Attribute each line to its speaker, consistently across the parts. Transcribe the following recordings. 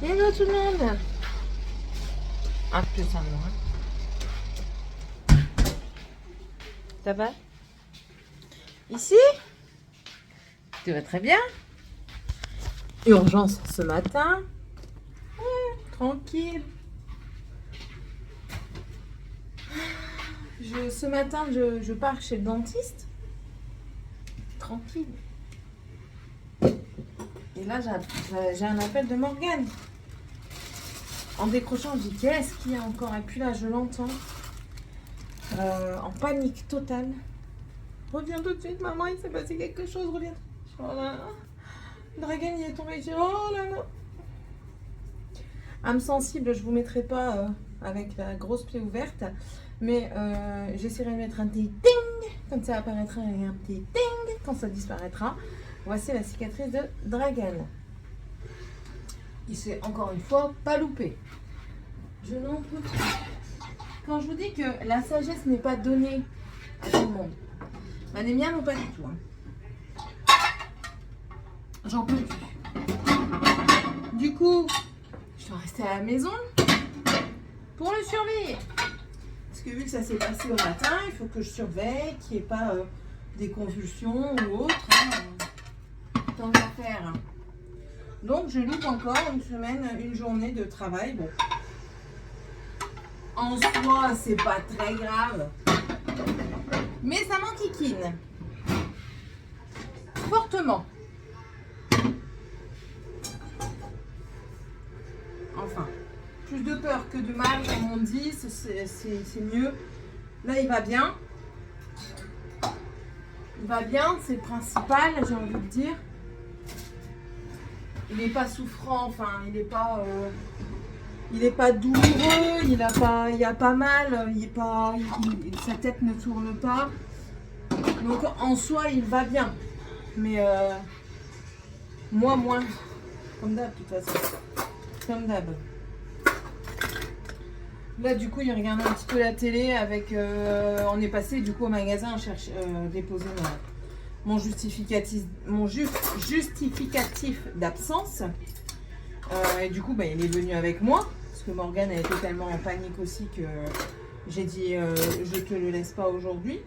Speaker 1: Hello tout le monde. Un peu ça moi. Ça va? Ici? Tout va très bien. Urgence ce matin. Tranquille. Ce matin, je pars chez le dentiste. Tranquille. Et là, j'ai un appel de Morgane. En décrochant, je dis qu'est-ce qu'il y a encore? Et puis là, je l'entends. En panique totale. Reviens tout de suite, maman, il s'est passé quelque chose, reviens. Oh là là. Dragan, il est tombé. Je dis, oh là là. Âme sensible, je vous mettrai pas avec la grosse plaie ouverte. Mais j'essaierai de mettre un petit ting. Comme ça apparaîtra et un petit ting quand ça disparaîtra. Voici la cicatrice de Dragan. Il s'est encore une fois pas loupé. Je n'en peux plus. Quand je vous dis que la sagesse n'est pas donnée à tout le monde, bah, les miens n'ont pas du tout. Hein. J'en peux plus. Du coup, je dois rester à la maison pour le surveiller. Parce que vu que ça s'est passé au matin, il faut que je surveille qu'il n'y ait pas des convulsions ou autre. Hein, tant qu'à faire. Donc je loupe encore une journée de travail. Bon. En soi, c'est pas très grave. Mais ça m'enquiquine. Fortement. Enfin, plus de peur que de mal, comme on dit, c'est mieux. Là, il va bien. Il va bien, c'est le principal, j'ai envie de dire. Il n'est pas souffrant, enfin, il n'est pas douloureux, il a pas mal, sa tête ne tourne pas. Donc en soi, il va bien. Mais moi, moins. Comme d'hab, de toute façon. Comme d'hab. Là, du coup, il regardait un petit peu la télé avec. On est passé du coup au magasin déposer mon justificatif d'absence. Et du coup, bah, il est venu avec moi. Parce que Morgane a été tellement en panique aussi que j'ai dit je te le laisse pas aujourd'hui.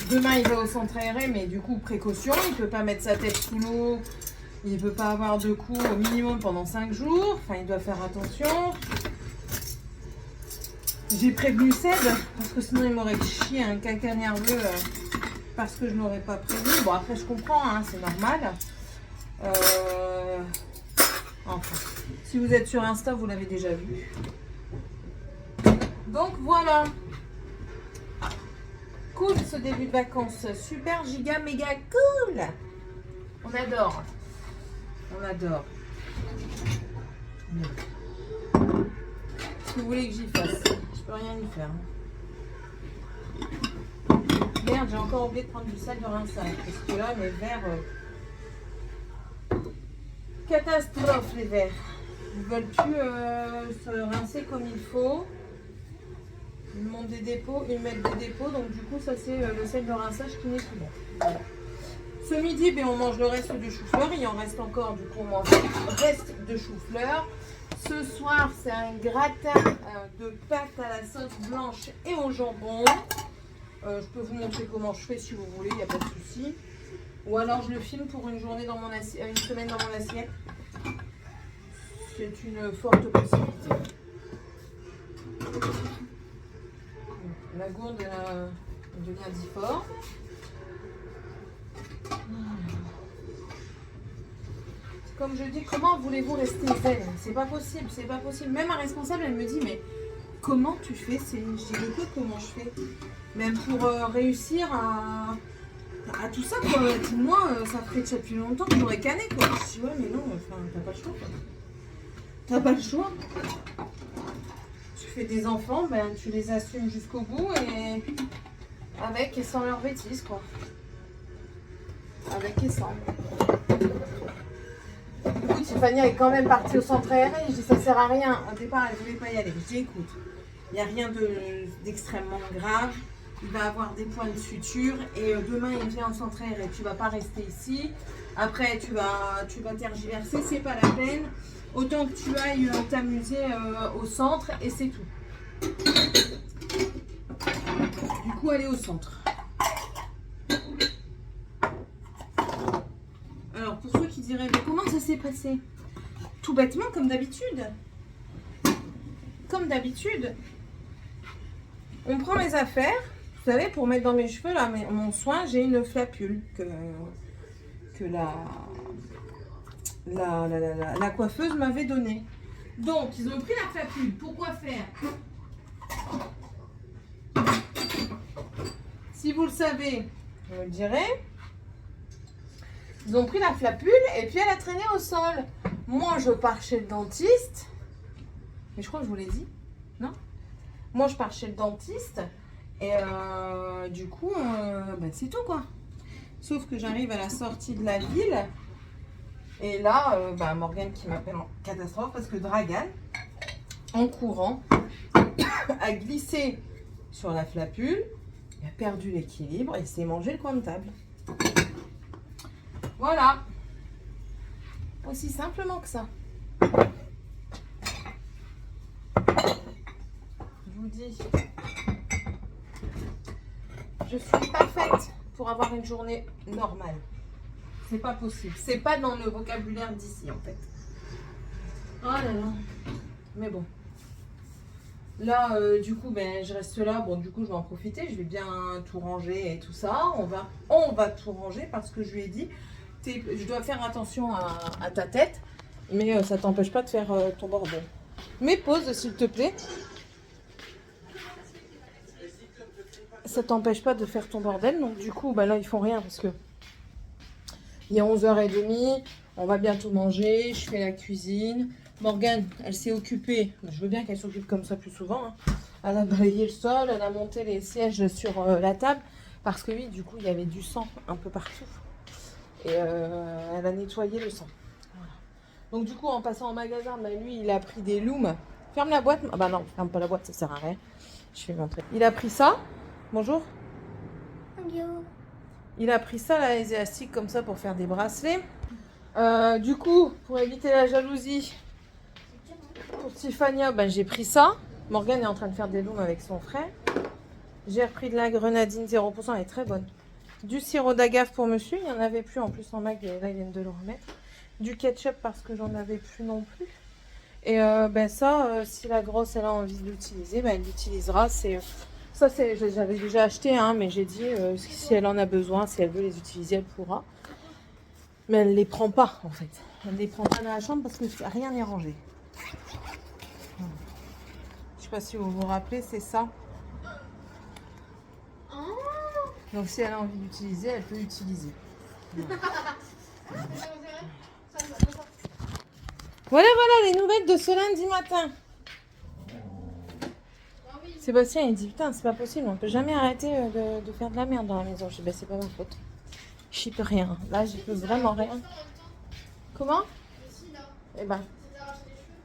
Speaker 1: Demain, il va au centre aéré, mais du coup, précaution, il ne peut pas mettre sa tête sous l'eau. Il ne peut pas avoir de coups au minimum pendant 5 jours. Enfin, il doit faire attention. J'ai prévenu Seb, parce que sinon il m'aurait chié un caca nerveux parce que je ne l'aurais pas prévenu. Bon, après, je comprends, hein, c'est normal. Enfin, si vous êtes sur Insta, vous l'avez déjà vu. Donc, voilà. Cool ce début de vacances. Super, giga, méga cool. On adore. On adore. Qu'est-ce que vous voulez que j'y fasse? Je peux rien y faire. Merde, j'ai encore oublié de prendre du sel de rinçage. Parce que là, mes verres... Catastrophe, les verres. Ils ne veulent plus se rincer comme il faut. Ils montent des dépôts, ils mettent des dépôts. Donc du coup, ça c'est le sel de rinçage qui n'est plus bon. Voilà. Ce midi, ben, on mange le reste du chou-fleur. Il en reste encore, du coup, on mange le reste de chou-fleur. Ce soir, c'est un gratin de pâte à la sauce blanche et au jambon. Je peux vous montrer comment je fais si vous voulez, il n'y a pas de souci. Ou alors je le filme pour une journée dans mon assiette, une semaine dans mon assiette. C'est une forte possibilité. La gourde devient difforme. Comme je dis, comment voulez-vous rester zen? C'est pas possible, c'est pas possible. Même ma responsable, elle me dit, mais comment tu fais? Je dis, écoute, comment je fais? Même pour réussir à tout ça, quoi. Moi, ça ferait déjà depuis longtemps que j'aurais canné, quoi. Je dis, ouais, mais non, enfin, t'as pas le choix, quoi. T'as pas le choix. Tu fais des enfants, ben, tu les assumes jusqu'au bout et avec et sans leurs bêtises, quoi. Avec et sans. Écoute, Tiffany est quand même partie au centre aéré. Je dis, ça sert à rien. Au départ, elle ne voulait pas y aller. Je dis, écoute, il n'y a rien d'extrêmement grave. Il va avoir des points de suture et demain, il vient au centre aéré. Tu ne vas pas rester ici. Après, tu vas tergiverser. C'est pas la peine. autant que tu ailles t'amuser au centre et c'est tout. Du coup, aller au centre. Alors, pour ceux qui diraient, mais comment ça s'est passé? Tout bêtement, comme d'habitude. Comme d'habitude. On prend mes affaires. Vous savez, pour mettre dans mes cheveux, là, mon soin, j'ai une flapule que la coiffeuse m'avait donnée. Donc, ils ont pris la flapule. Pourquoi faire? Si vous le savez, vous me le direz. Ils ont pris la flapule et puis elle a traîné au sol. Moi, je pars chez le dentiste. Mais je crois que je vous l'ai dit. Non? Moi, je pars chez le dentiste. Et du coup, c'est tout quoi. Sauf que j'arrive à la sortie de la ville. Et là, Morgane qui m'appelle en catastrophe parce que Dragan, en courant, a glissé sur la flapule. Il a perdu l'équilibre et s'est mangé le coin de table. Voilà. Aussi simplement que ça. Je vous dis, je suis pas faite pour avoir une journée normale. C'est pas possible. C'est pas dans le vocabulaire d'ici en fait. Oh là là. Mais bon. Là, du coup, je reste là. Bon, du coup, je vais en profiter. Je vais bien tout ranger et tout ça. On va tout ranger parce que je lui ai dit, je dois faire attention à ta tête. Mais ça t'empêche pas de faire ton bordel. Mais pose, s'il te plaît. Ça t'empêche pas de faire ton bordel. Donc, du coup, là, ils font rien parce que il est 11h30. On va bientôt manger. Je fais la cuisine. Morgane, elle s'est occupée, je veux bien qu'elle s'occupe comme ça plus souvent, hein. Elle a balayé le sol, elle a monté les sièges sur la table, parce que oui, du coup, il y avait du sang un peu partout. Et elle a nettoyé le sang. Voilà. Donc du coup, en passant en magasin, lui, il a pris des looms. Ferme la boîte. Ah bah non, ferme pas la boîte, ça sert à rien. Je vais montrer. Il a pris ça. Bonjour. Bonjour. Il a pris ça, là, les élastiques, comme ça, pour faire des bracelets. Du coup, pour éviter la jalousie, pour Tiffania, j'ai pris ça. Morgane est en train de faire des looms avec son frère. J'ai repris de la grenadine 0%, elle est très bonne. Du sirop d'agave pour monsieur, il n'y en avait plus en plus en mag, et là ils viennent de le remettre. Du ketchup parce que j'en avais plus non plus. Et si la grosse elle a envie de l'utiliser, elle l'utilisera. J'avais déjà acheté, hein, mais j'ai dit si elle en a besoin, si elle veut les utiliser, elle pourra. Mais elle ne les prend pas en fait. Elle ne les prend pas dans la chambre parce que rien n'est rangé. Je sais pas si vous vous rappelez, c'est ça. Donc si elle a envie d'utiliser, elle peut l'utiliser. Voilà les nouvelles de ce lundi matin. Sébastien il dit putain c'est pas possible, on peut jamais arrêter de faire de la merde dans la maison. Je dis c'est pas ma faute. J'y peux rien. Là j'y peux vraiment rien. Comment? Eh ben.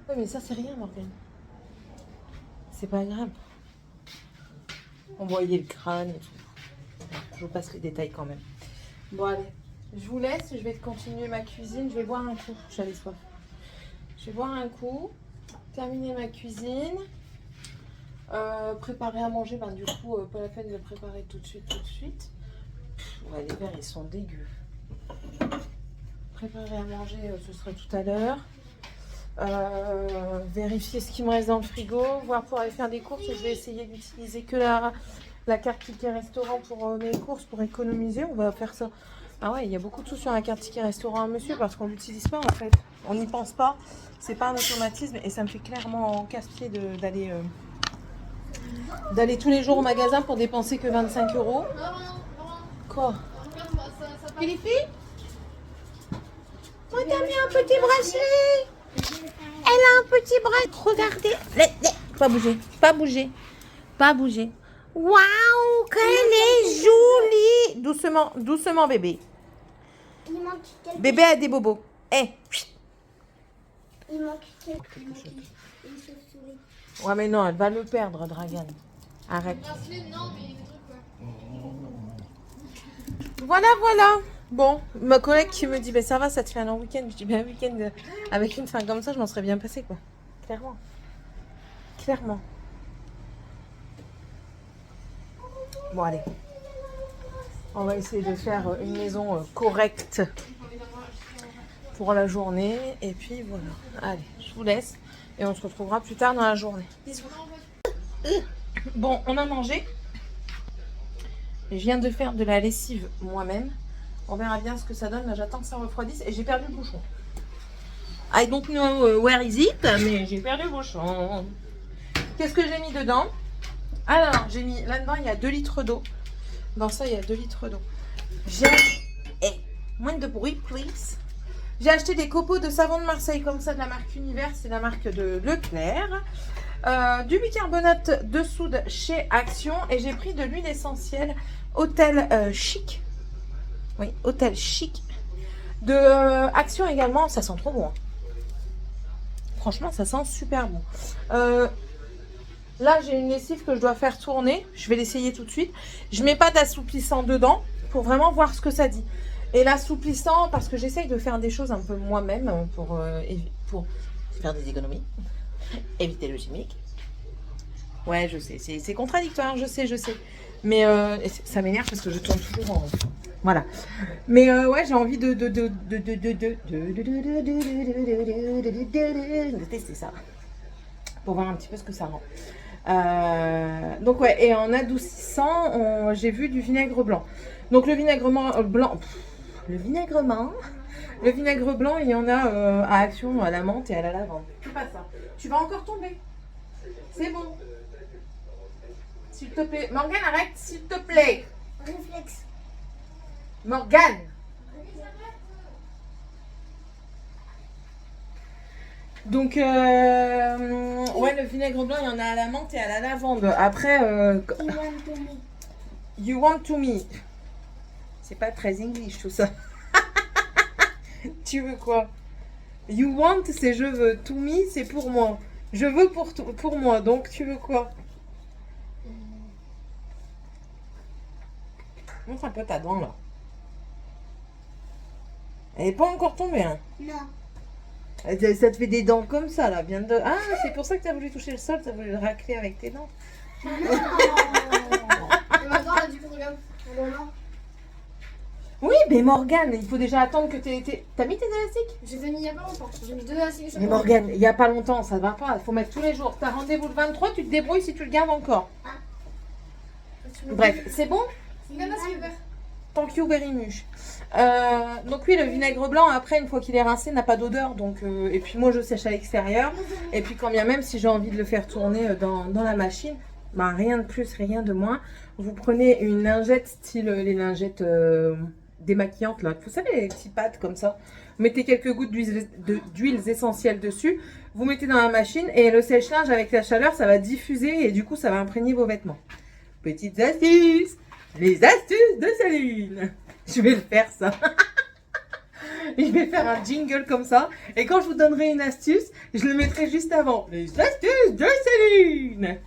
Speaker 1: Oui mais ça c'est rien Morgane. C'est pas grave. On voyait le crâne et tout. Je vous passe les détails quand même. Bon allez, je vous laisse, je vais continuer ma cuisine. Je vais boire un coup, j'avais soif. Je vais boire un coup, terminer ma cuisine, préparer à manger. Du coup, pas la peine de préparer tout de suite. Ouais, les verres ils sont dégueux. Préparer à manger, ce sera tout à l'heure. Vérifier ce qu'il me reste dans le frigo, voir pour aller faire des courses. Je vais essayer d'utiliser que la carte ticket restaurant pour mes courses, pour économiser. On va faire ça. Ah ouais, il y a beaucoup de sous sur la carte ticket restaurant à monsieur parce qu'on l'utilise pas en fait. On n'y pense pas. C'est pas un automatisme et ça me fait clairement casse-pied d'aller tous les jours au magasin pour dépenser que 25 €. Quoi? Et les filles? Moi t'as mis un petit bracelet. Elle a un petit bras. Regardez. Pas bouger. Waouh, qu'elle est jolie. Doucement bébé. Bébé a des bobos.
Speaker 2: Il manque une chauve-souris.
Speaker 1: Ouais mais non, elle va le perdre, Dragan. Arrête. Voilà. Bon, ma collègue qui me dit, bah, ça va, ça te fait un long week-end. Je dis, bah, un week-end avec une fin comme ça, je m'en serais bien passé, quoi. Clairement. Clairement. Bon, allez. On va essayer de faire une maison correcte pour la journée. Et puis, voilà. Allez, je vous laisse. Et on se retrouvera plus tard dans la journée. Bisous. Bon, on a mangé. Je viens de faire de la lessive moi-même. On verra bien ce que ça donne. Là, j'attends que ça refroidisse. Et j'ai perdu le bouchon. I don't know where is it, mais j'ai perdu le bouchon. Qu'est-ce que j'ai mis dedans? Alors, j'ai mis là-dedans, il y a 2 litres d'eau. Dans ça, il y a 2 litres d'eau. J'ai... moins de bruit, please. J'ai acheté des copeaux de savon de Marseille, comme ça, de la marque Univers. C'est la marque de Leclerc. Du bicarbonate de soude chez Action. Et j'ai pris de l'huile essentielle Hôtel Chic. Oui, Hôtel Chic. De Action également. Ça sent trop bon. Hein. Franchement, ça sent super bon. Là, j'ai une lessive que je dois faire tourner. Je vais l'essayer tout de suite. Je mets pas d'assouplissant dedans pour vraiment voir ce que ça dit. Et l'assouplissant, parce que j'essaye de faire des choses un peu moi-même pour faire des économies. Éviter le chimique. Ouais, je sais. C'est contradictoire, je sais. Mais ça m'énerve parce que je tourne toujours en... Voilà. Mais ouais, j'ai envie de tester ça. Pour voir un petit peu ce que ça rend. Donc ouais, et en adoucissant, j'ai vu du vinaigre blanc. Donc le vinaigre blanc, le vinaigre blanc, il y en a à Action, à la menthe et à la lavande. C'est pas ça. Tu vas encore tomber. C'est bon. S'il te plaît. Morgane, arrête, s'il te plaît.
Speaker 2: Réflexe.
Speaker 1: Morgane. Donc, ouais, le vinaigre blanc, il y en a à la menthe et à la lavande. Après, you want to me. C'est pas très English tout ça. Tu veux quoi? You want, c'est je veux. To me, c'est pour moi. Je veux pour moi. Donc, tu veux quoi? Montre un peu ta dent là. Elle n'est pas encore tombée, hein?
Speaker 2: Non.
Speaker 1: Ça te fait des dents comme ça là. Bien de... Ah, c'est pour ça que tu as voulu toucher le sol, tu as voulu le racler avec tes dents.
Speaker 2: Non. Et maintenant, là, du coup, regarde.
Speaker 1: Oui, mais Morgane, il faut déjà attendre que t'as mis tes élastiques?
Speaker 2: J'ai mis il y a pas longtemps. J'ai mis 2 élastiques.
Speaker 1: Mais Morgane, il n'y a pas longtemps, ça va pas. Il faut mettre tous les jours. T'as rendez-vous le 23, tu te débrouilles si tu le gardes encore. Bref, c'est bon? Thank you very much. Donc oui, le vinaigre blanc, après, une fois qu'il est rincé, n'a pas d'odeur. Donc, et puis moi, je sèche à l'extérieur. Et puis quand bien même, si j'ai envie de le faire tourner dans la machine, bah, rien de plus, rien de moins. Vous prenez une lingette, style les lingettes démaquillantes, là. Vous savez, les petits pads comme ça. Vous mettez quelques gouttes d'huiles essentielles dessus. Vous mettez dans la machine et le sèche-linge, avec la chaleur, ça va diffuser et du coup, ça va imprégner vos vêtements. Petites astuces! Les astuces de Céline. Je vais le faire ça. Je vais faire un jingle comme ça. Et quand je vous donnerai une astuce, je le mettrai juste avant. Les astuces de Céline.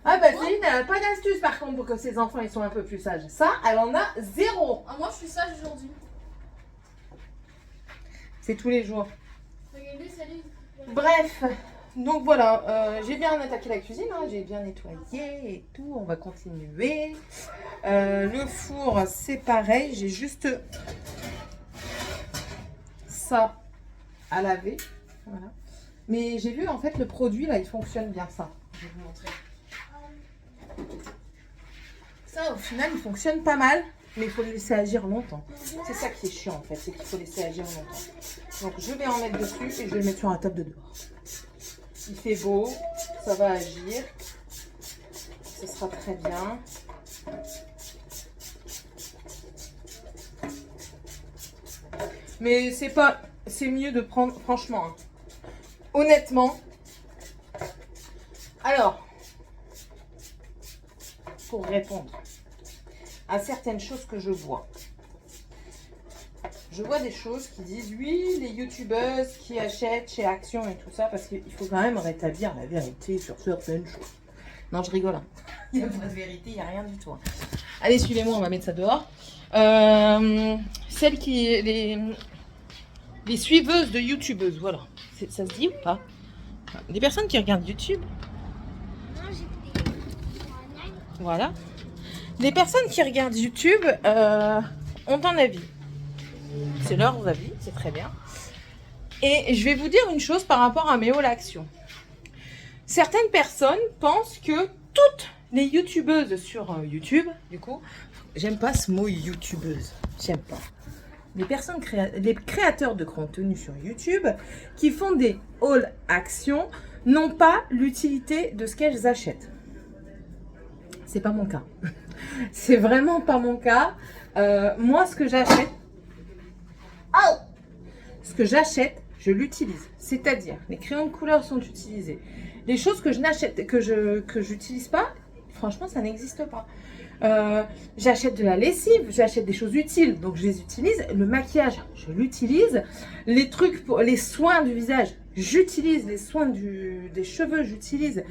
Speaker 1: Ah bah Céline, elle n'a pas d'astuce par contre pour que ses enfants ils sont un peu plus sages. Ça, elle en a 0.
Speaker 2: Ah, moi, je suis sage aujourd'hui.
Speaker 1: C'est tous les jours.
Speaker 2: Regardez, Céline.
Speaker 1: Bref, donc voilà, j'ai bien attaqué la cuisine, hein, j'ai bien nettoyé et tout, on va continuer. Le four, c'est pareil, j'ai juste ça à laver, voilà. Mais j'ai vu en fait le produit là, il fonctionne bien ça, je vais vous montrer. Ça au final, il fonctionne pas mal, mais il faut le laisser agir longtemps. C'est ça qui est chiant en fait, c'est qu'il faut laisser agir longtemps. Donc je vais en mettre dessus et je vais le mettre sur la table de dehors. Il fait beau, ça va agir, ce sera très bien. Mais c'est pas, c'est mieux de prendre, franchement, hein. Honnêtement. Alors, pour répondre à certaines choses que je vois. Je vois des choses qui disent oui, les youtubeuses qui achètent chez Action et tout ça, parce qu'il faut quand même rétablir la vérité sur certaines choses. Non, je rigole. Hein. Il n'y a pas de vérité, il n'y a rien du tout. Hein. Allez, suivez-moi, on va mettre ça dehors. Celles qui... Les suiveuses de youtubeuses, voilà. Ça se dit ou pas? Des personnes qui regardent YouTube.
Speaker 2: Non, j'ai pris.
Speaker 1: Voilà. Les personnes qui regardent YouTube ont un avis. C'est leur avis, c'est très bien. Et je vais vous dire une chose par rapport à mes hauts actions. Certaines personnes pensent que toutes les youtubeuses sur YouTube, du coup, j'aime pas ce mot youtubeuse, j'aime pas. Les créateurs de contenu sur YouTube qui font des haul actions n'ont pas l'utilité de ce qu'elles achètent. C'est pas mon cas. C'est vraiment pas mon cas. Moi, ce que j'achète, je l'utilise. C'est-à-dire, les crayons de couleur sont utilisés. Les choses que je n'achète, que j'utilise pas, franchement, ça n'existe pas. J'achète de la lessive, j'achète des choses utiles, donc je les utilise. Le maquillage, je l'utilise. Les trucs pour les soins du visage, j'utilise. Les soins des cheveux, j'utilise.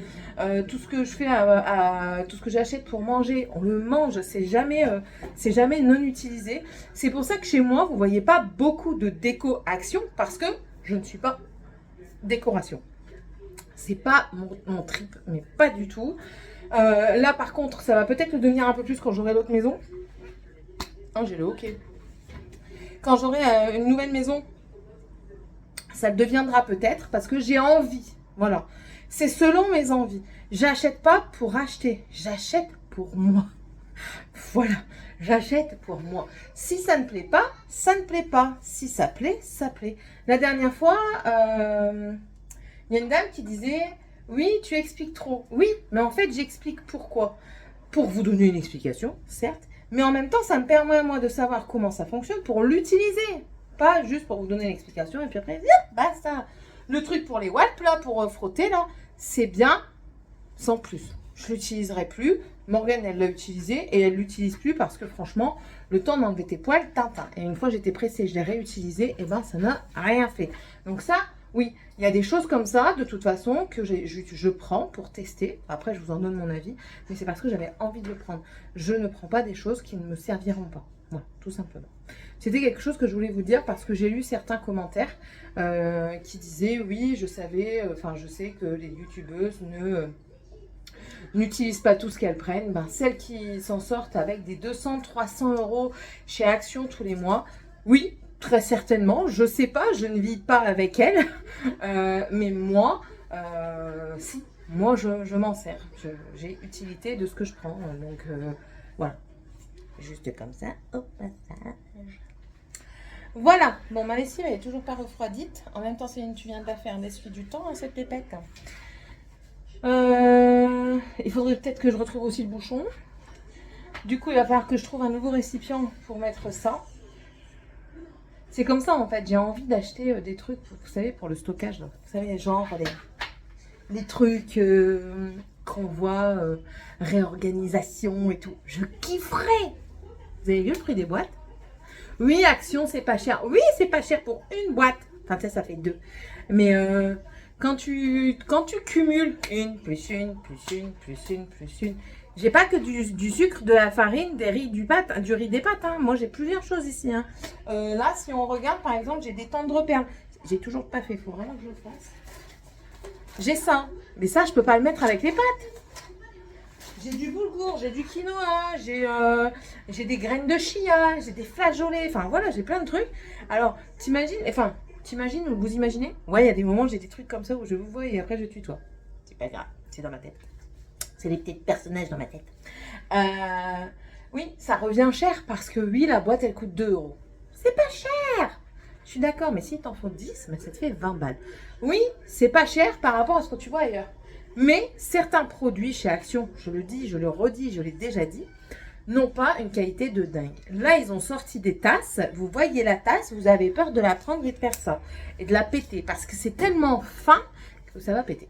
Speaker 1: Tout ce que je fais, tout ce que j'achète pour manger, on le mange. C'est jamais non utilisé. C'est pour ça que chez moi, vous voyez pas beaucoup de déco action parce que je ne suis pas décoration. C'est pas mon trip, mais pas du tout. Là par contre ça va peut-être le devenir un peu plus quand j'aurai l'autre maison. Oh, j'ai le hockey. Quand j'aurai une nouvelle maison, ça le deviendra peut-être parce que j'ai envie. Voilà, c'est selon mes envies. J'achète pas pour acheter, j'achète pour moi. Voilà, j'achète pour moi. Si ça ne plaît pas, ça ne plaît pas. Si ça plaît, ça plaît. La dernière fois, il y a une dame qui disait... Oui, tu expliques trop. Oui, mais en fait, j'explique pourquoi. Pour vous donner une explication, certes, mais en même temps, ça me permet à moi de savoir comment ça fonctionne pour l'utiliser. Pas juste pour vous donner l'explication et puis après, basta. Le truc pour les wipes, là, pour frotter, là, c'est bien, sans plus. Je l'utiliserai plus. Morgane, elle l'a utilisé et elle l'utilise plus parce que franchement, le temps d'enlever tes poils, tintin. Et une fois, j'étais pressée, je l'ai réutilisé, et ben, ça n'a rien fait. Donc ça... Oui, il y a des choses comme ça, de toute façon, que je prends pour tester. Après, je vous en donne mon avis, mais c'est parce que j'avais envie de le prendre. Je ne prends pas des choses qui ne me serviront pas. Voilà, tout simplement. C'était quelque chose que je voulais vous dire parce que j'ai lu certains commentaires qui disaient, oui, je sais que les youtubeuses n'utilisent pas tout ce qu'elles prennent. Ben, celles qui s'en sortent avec des 200-300 € chez Action tous les mois, oui, très certainement, je sais pas, je ne vis pas avec elle, mais moi, si, moi je m'en sers, j'ai utilité de ce que je prends, donc voilà, juste comme ça, au passage. Voilà, bon ma lessive elle est toujours pas refroidite, en même temps Céline tu viens de la faire, laisse-lui du temps hein, cette pépette. Il faudrait peut-être que je retrouve aussi le bouchon, du coup il va falloir que je trouve un nouveau récipient pour mettre ça. C'est comme ça en fait, j'ai envie d'acheter des trucs, vous savez, pour le stockage. Là. Vous savez, genre les trucs qu'on voit, réorganisation et tout. Je kifferais. Vous avez vu le prix des boîtes? Oui, Action, c'est pas cher. Oui, c'est pas cher pour une boîte. Enfin, ça fait deux. Mais quand tu cumules une, plus une, plus une, plus une, plus une... J'ai pas que du sucre, de la farine, du riz des pâtes. Hein. Moi, j'ai plusieurs choses ici. Hein. Là, si on regarde, par exemple, j'ai des tendres perles. J'ai toujours pas fait. Il faut vraiment que je le fasse. J'ai ça. Mais ça, je peux pas le mettre avec les pâtes. J'ai du boulgour, j'ai du quinoa, j'ai des graines de chia, j'ai des flageolets. Enfin, voilà, j'ai plein de trucs. Alors, t'imagines ou vous imaginez? Ouais, il y a des moments où j'ai des trucs comme ça où je vous vois et après je tutoie. C'est pas grave, c'est dans ma tête. C'est les petits personnages dans ma tête. Oui, ça revient cher parce que oui, la boîte, elle coûte 2 €. C'est pas cher. Je suis d'accord, mais si t'en faut 10, mais ça te fait 20 balles. Oui, c'est pas cher par rapport à ce que tu vois ailleurs. Mais certains produits chez Action, je le dis, je le redis, je l'ai déjà dit, n'ont pas une qualité de dingue. Là, ils ont sorti des tasses. Vous voyez la tasse, vous avez peur de la prendre et de faire ça. Et de la péter parce que c'est tellement fin que ça va péter.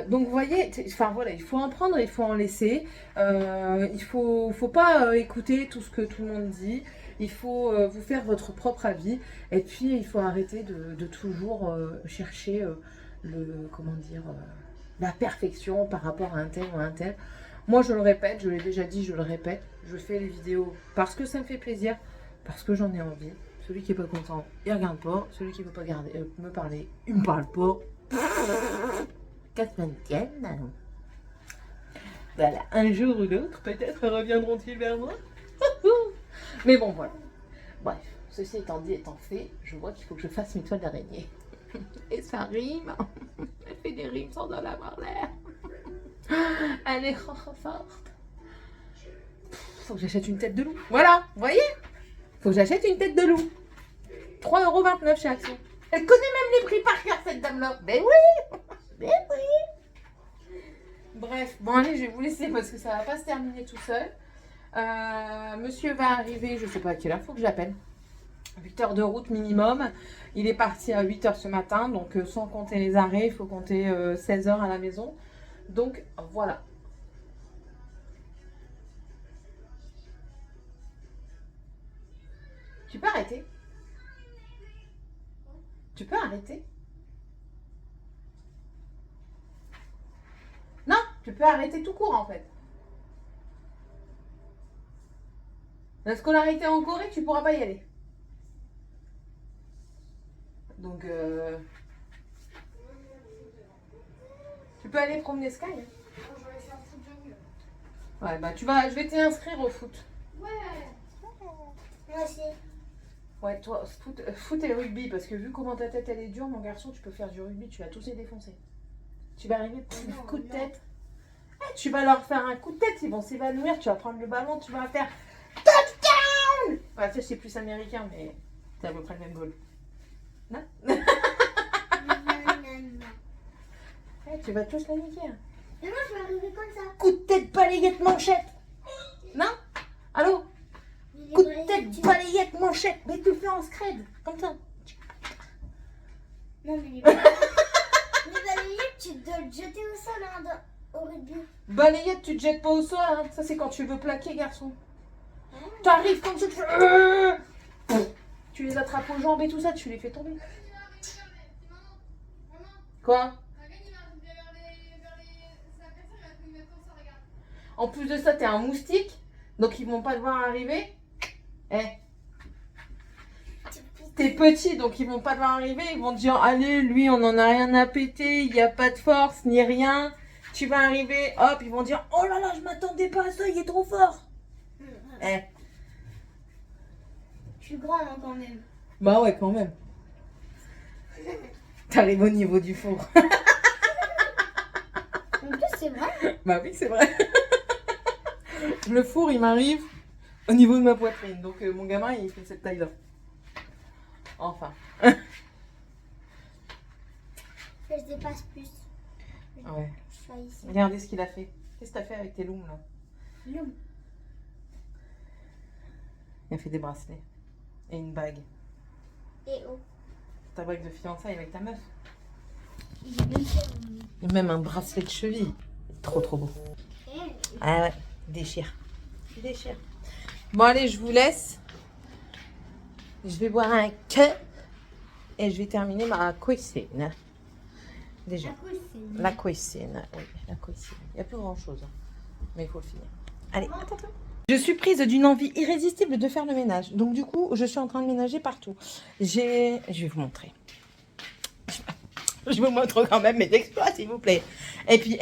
Speaker 1: Donc vous voyez, enfin voilà, il faut en prendre, il faut en laisser, il faut pas écouter tout ce que tout le monde dit, il faut vous faire votre propre avis et puis il faut arrêter de toujours chercher la perfection par rapport à un tel ou à un tel. Moi, je le répète, je l'ai déjà dit, je le répète. Je fais les vidéos parce que ça me fait plaisir, parce que j'en ai envie. Celui qui n'est pas content, il regarde pas. Celui qui ne veut pas me parler, il me parle pas. Qu'à se maintienne. Voilà, un jour ou l'autre, peut-être reviendront-ils vers moi. Mais bon, voilà. Bref, ceci étant dit, étant fait, je vois qu'il faut que je fasse mes toiles d'araignée. Et ça rime. Elle fait des rimes sans en avoir l'air. Elle est trop forte. Faut que j'achète une tête de loup. Voilà, vous voyez? Faut que j'achète une tête de loup. 3,29 € chez Action. Elle connaît même les prix par cœur, cette dame-là. Ben oui. Ben oui. Bref, bon allez, je vais vous laisser parce que ça va pas se terminer tout seul. Monsieur va arriver, je sais pas à quelle heure, faut que j'appelle. 8 heures de route minimum. Il est parti à 8 heures ce matin, donc sans compter les arrêts, il faut compter 16 heures à la maison. Donc voilà. Tu peux arrêter? Tu peux arrêter? Non, tu peux arrêter tout court en fait. La scolarité en Corée, tu pourras pas y aller. Donc, tu peux aller promener Sky. Hein.
Speaker 2: Je vais aller faire foot de rue.
Speaker 1: Ouais, bah je vais t'inscrire au foot.
Speaker 2: Ouais. Moi aussi.
Speaker 1: Ouais, toi, foot et rugby, parce que vu comment ta tête elle est dure, mon garçon, tu peux faire du rugby, tu vas tous les défoncer. Tu vas arriver pour un coup de tête. Tu vas leur faire un coup de tête, ils vont s'évanouir, tu vas prendre le ballon, tu vas faire touchdown. Ouais, ça c'est plus américain, mais c'est à peu près le même goal. Non?
Speaker 2: Non.
Speaker 1: Tu vas tous la niquer. Hein.
Speaker 2: Mais moi, je vais arriver comme ça.
Speaker 1: Coup de tête, balayette, manchette. Non? Allô? Coup de tête, balayette, manchette. Mais tu le fais en scred, comme ça.
Speaker 2: Non, mais les balayettes, tu dois le jeter au sol hein, au rugby.
Speaker 1: Balayette, tu te jettes pas au sol. Hein. Ça, c'est quand tu veux plaquer, garçon. T'arrives comme ça, tu fais... Tu les attrapes aux jambes et tout ça, tu les fais tomber. Quoi? En plus de ça, t'es un moustique, donc ils vont pas te voir arriver. Eh. T'es petit, donc ils vont pas te voir arriver. Ils vont te dire, allez, lui, on en a rien à péter, il n'y a pas de force, ni rien. Tu vas arriver, hop, ils vont dire, oh là là, je m'attendais pas à ça, il est trop fort. Eh.
Speaker 2: Je suis grande hein, quand même.
Speaker 1: Bah ouais, quand même. T'arrives au niveau du four.
Speaker 2: En plus, c'est vrai.
Speaker 1: Bah oui, c'est vrai. Le four, il m'arrive au niveau de ma poitrine. Donc mon gamin, il fait cette taille-là. Enfin.
Speaker 2: Je dépasse plus.
Speaker 1: Ouais.
Speaker 2: Je suis ici.
Speaker 1: Regardez ce qu'il a fait. Qu'est-ce que t'as fait avec tes looms, là?
Speaker 2: Loum.
Speaker 1: Il a fait des bracelets. Et une bague.
Speaker 2: Et oh.
Speaker 1: Ta bague de fiançailles avec ta meuf.
Speaker 2: Il est même fait.
Speaker 1: Et même un bracelet de cheville. Trop, trop beau. Ah ouais, déchire. Déchire. Bon, allez, je vous laisse. Je vais boire un thé. Et je vais terminer ma cuisine. Déjà. La cuisine, oui, la cuisine. Il n'y a plus grand chose. Hein. Mais il faut le finir. Allez, à tantôt. Je suis prise d'une envie irrésistible de faire le ménage. Donc du coup, je suis en train de ménager partout. Je vais vous montrer. Je vous montre quand même mes exploits, s'il vous plaît. Et puis,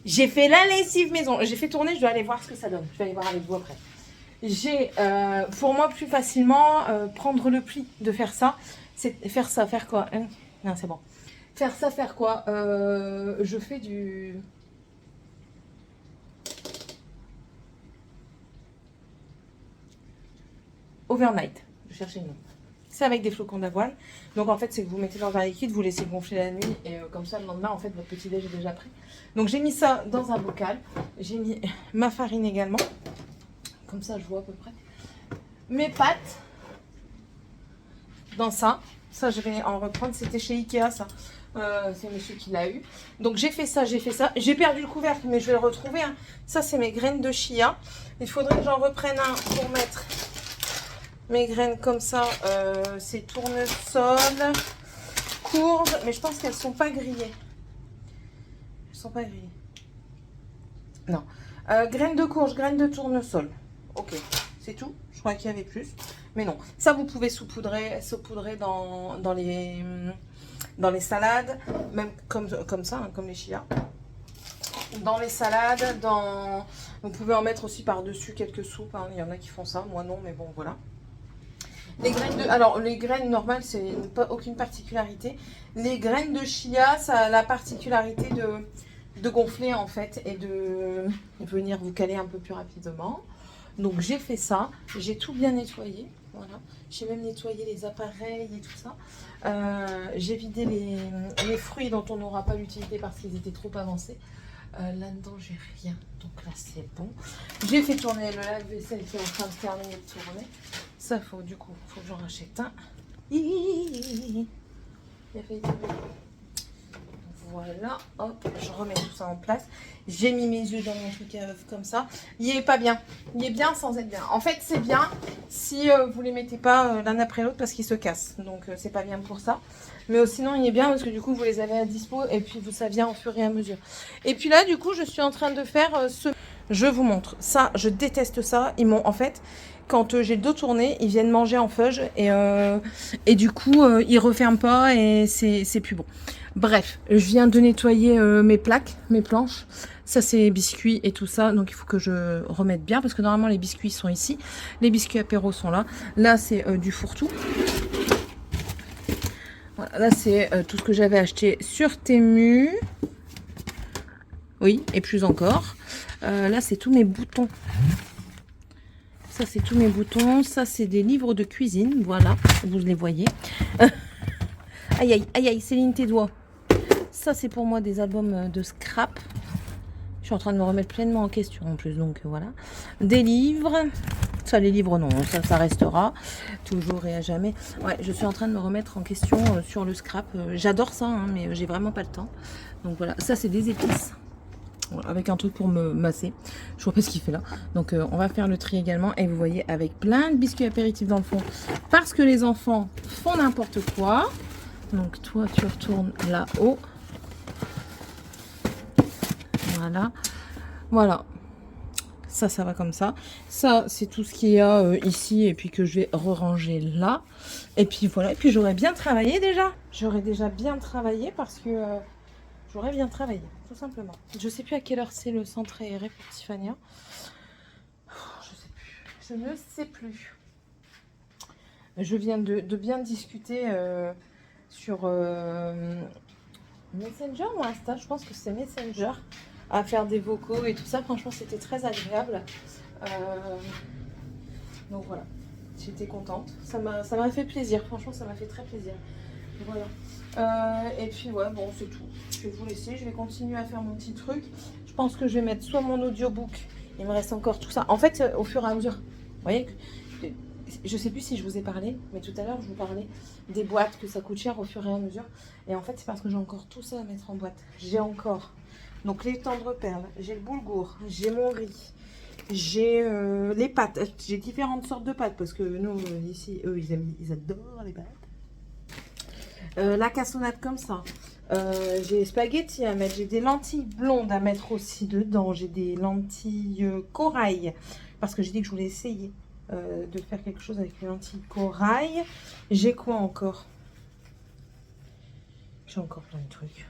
Speaker 1: j'ai fait la lessive maison. J'ai fait tourner, je dois aller voir ce que ça donne. Je vais aller voir avec vous après. J'ai, pour moi, plus facilement, prendre le pli de faire ça. C'est faire ça, faire quoi hein? Non, c'est bon. Faire ça, faire quoi je fais du... overnight. Je cherchais le nom. C'est avec des flocons d'avoine. Donc en fait, c'est que vous mettez dans un liquide, vous laissez gonfler la nuit et comme ça, le lendemain, en fait, votre petit déj est déjà prêt. Donc j'ai mis ça dans un bocal. J'ai mis ma farine également. Comme ça, je vois à peu près. Mes pâtes dans ça. Ça, je vais en reprendre. C'était chez Ikea, ça. C'est monsieur qui l'a eu. Donc j'ai fait ça, j'ai fait ça. J'ai perdu le couvercle, mais je vais le retrouver. Hein. Ça, c'est mes graines de chia. Il faudrait que j'en reprenne un pour mettre mes graines comme ça. C'est tournesol, courge, mais je pense qu'elles ne sont pas grillées. Elles sont pas grillés. Non. Graines de courge, graines de tournesol. Ok, c'est tout. Je crois qu'il y avait plus. Mais non. Ça, vous pouvez saupoudrer dans les salades. Même comme ça, hein, comme les chia. Dans les salades, vous pouvez en mettre aussi par-dessus quelques soupes. Hein. Il y en a qui font ça. Moi, non, mais bon, voilà. Alors, les graines normales, c'est aucune particularité. Les graines de chia, ça a la particularité de gonfler en fait et de venir vous caler un peu plus rapidement. Donc j'ai fait ça, j'ai tout bien nettoyé, voilà. J'ai même nettoyé les appareils et tout ça. J'ai vidé les fruits dont on n'aura pas l'utilité parce qu'ils étaient trop avancés. Là-dedans j'ai rien, donc là c'est bon. J'ai fait tourner le lave-vaisselle qui est en train de terminer de tourner. Ça faut que j'en rachète un. Il a failli tomber. Voilà, hop, je remets tout ça en place. J'ai mis mes yeux dans mon truc à œuf comme ça. Il est pas bien. Il est bien sans être bien. En fait, c'est bien si vous les mettez pas l'un après l'autre parce qu'ils se cassent. Donc, c'est pas bien pour ça. Mais sinon, il est bien parce que du coup, vous les avez à dispo et puis ça vient au fur et à mesure. Et puis là, du coup, je suis en train de faire ce... Je vous montre. Ça, je déteste ça. Ils m'ont, en fait... Quand j'ai le dos tourné, ils viennent manger en feuge et du coup, ils referment pas et c'est plus bon. Bref, je viens de nettoyer mes plaques, mes planches. Ça, c'est biscuits et tout ça. Donc, il faut que je remette bien parce que normalement, les biscuits sont ici. Les biscuits apéro sont là. Là, c'est du fourre-tout. Voilà, là, c'est tout ce que j'avais acheté sur Temu. Oui, et plus encore. Là, c'est tous mes boutons. Ça, c'est tous mes boutons. Ça, c'est des livres de cuisine. Voilà, vous les voyez. Aïe, aïe, aïe, aïe, Céline, tes doigts. Ça, c'est pour moi des albums de scrap. Je suis en train de me remettre pleinement en question en plus. Donc, voilà. Des livres. Ça, les livres, non. Ça restera. Toujours et à jamais. Ouais, je suis en train de me remettre en question sur le scrap. J'adore ça, hein, mais j'ai vraiment pas le temps. Donc, voilà. Ça, c'est des épices. Avec un truc pour me masser. Je vois pas ce qu'il fait là. Donc on va faire le tri également. Et vous voyez avec plein de biscuits apéritifs dans le fond. Parce que les enfants font n'importe quoi. Donc toi tu retournes là-haut. Voilà. Voilà. Ça va comme ça. Ça c'est tout ce qu'il y a ici. Et puis que je vais re-ranger là. Et puis voilà. Et puis j'aurais bien travaillé déjà. J'aurais déjà bien travaillé parce que... j'aurais bien travaillé, tout simplement. Je sais plus à quelle heure c'est le centre aéré pour Tiffania. Je sais plus. Je ne sais plus. Je viens de bien discuter sur Messenger ou Insta. Je pense que c'est Messenger. À faire des vocaux et tout ça. Franchement, c'était très agréable. Donc voilà. J'étais contente. Ça m'a fait plaisir. Franchement, ça m'a fait très plaisir. Voilà. Et puis ouais, bon, c'est tout. Je vais vous laisser, je vais continuer à faire mon petit truc. Je pense que je vais mettre soit mon audiobook, il me reste encore tout ça. En fait, au fur et à mesure, vous voyez, je sais plus si je vous ai parlé, mais tout à l'heure, je vous parlais des boîtes, que ça coûte cher au fur et à mesure. Et en fait, c'est parce que j'ai encore tout ça à mettre en boîte. J'ai encore, donc les tendres perles, j'ai le boulgour, j'ai mon riz, j'ai les pâtes. J'ai différentes sortes de pâtes parce que nous, ici, eux, ils adorent les pâtes. La cassonade comme ça. J'ai des spaghettis à mettre. J'ai des lentilles blondes à mettre aussi dedans. J'ai des lentilles corail. Parce que j'ai dit que je voulais essayer de faire quelque chose avec les lentilles corail. J'ai quoi encore? J'ai encore plein de trucs.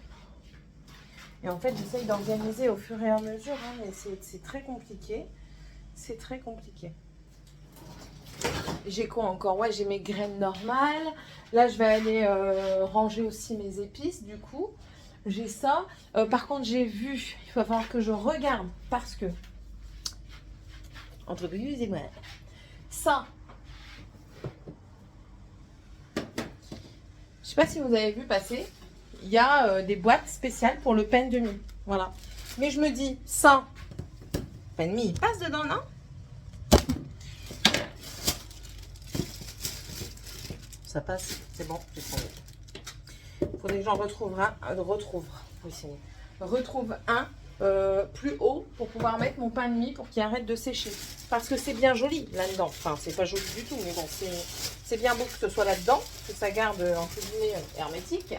Speaker 1: Et en fait, j'essaye d'organiser au fur et à mesure. Hein, mais c'est très compliqué. C'est très compliqué. J'ai quoi encore? Ouais, j'ai mes graines normales. Là, je vais aller ranger aussi mes épices, du coup. J'ai ça. Par contre, j'ai vu, il va falloir que je regarde parce que... Entre plus et moi. Ça. Je sais pas si vous avez vu passer. Il y a des boîtes spéciales pour le pain de mie. Voilà. Mais je me dis, ça, pain de mie, il passe dedans, non? Ça passe, c'est bon, j'ai trouvé. Il faudrait que j'en retrouve un plus haut pour pouvoir mettre mon pain de mie pour qu'il arrête de sécher. Parce que c'est bien joli là-dedans. Enfin, c'est pas joli du tout, mais bon, c'est bien beau que ce soit là-dedans, que ça garde entre guillemets hermétique.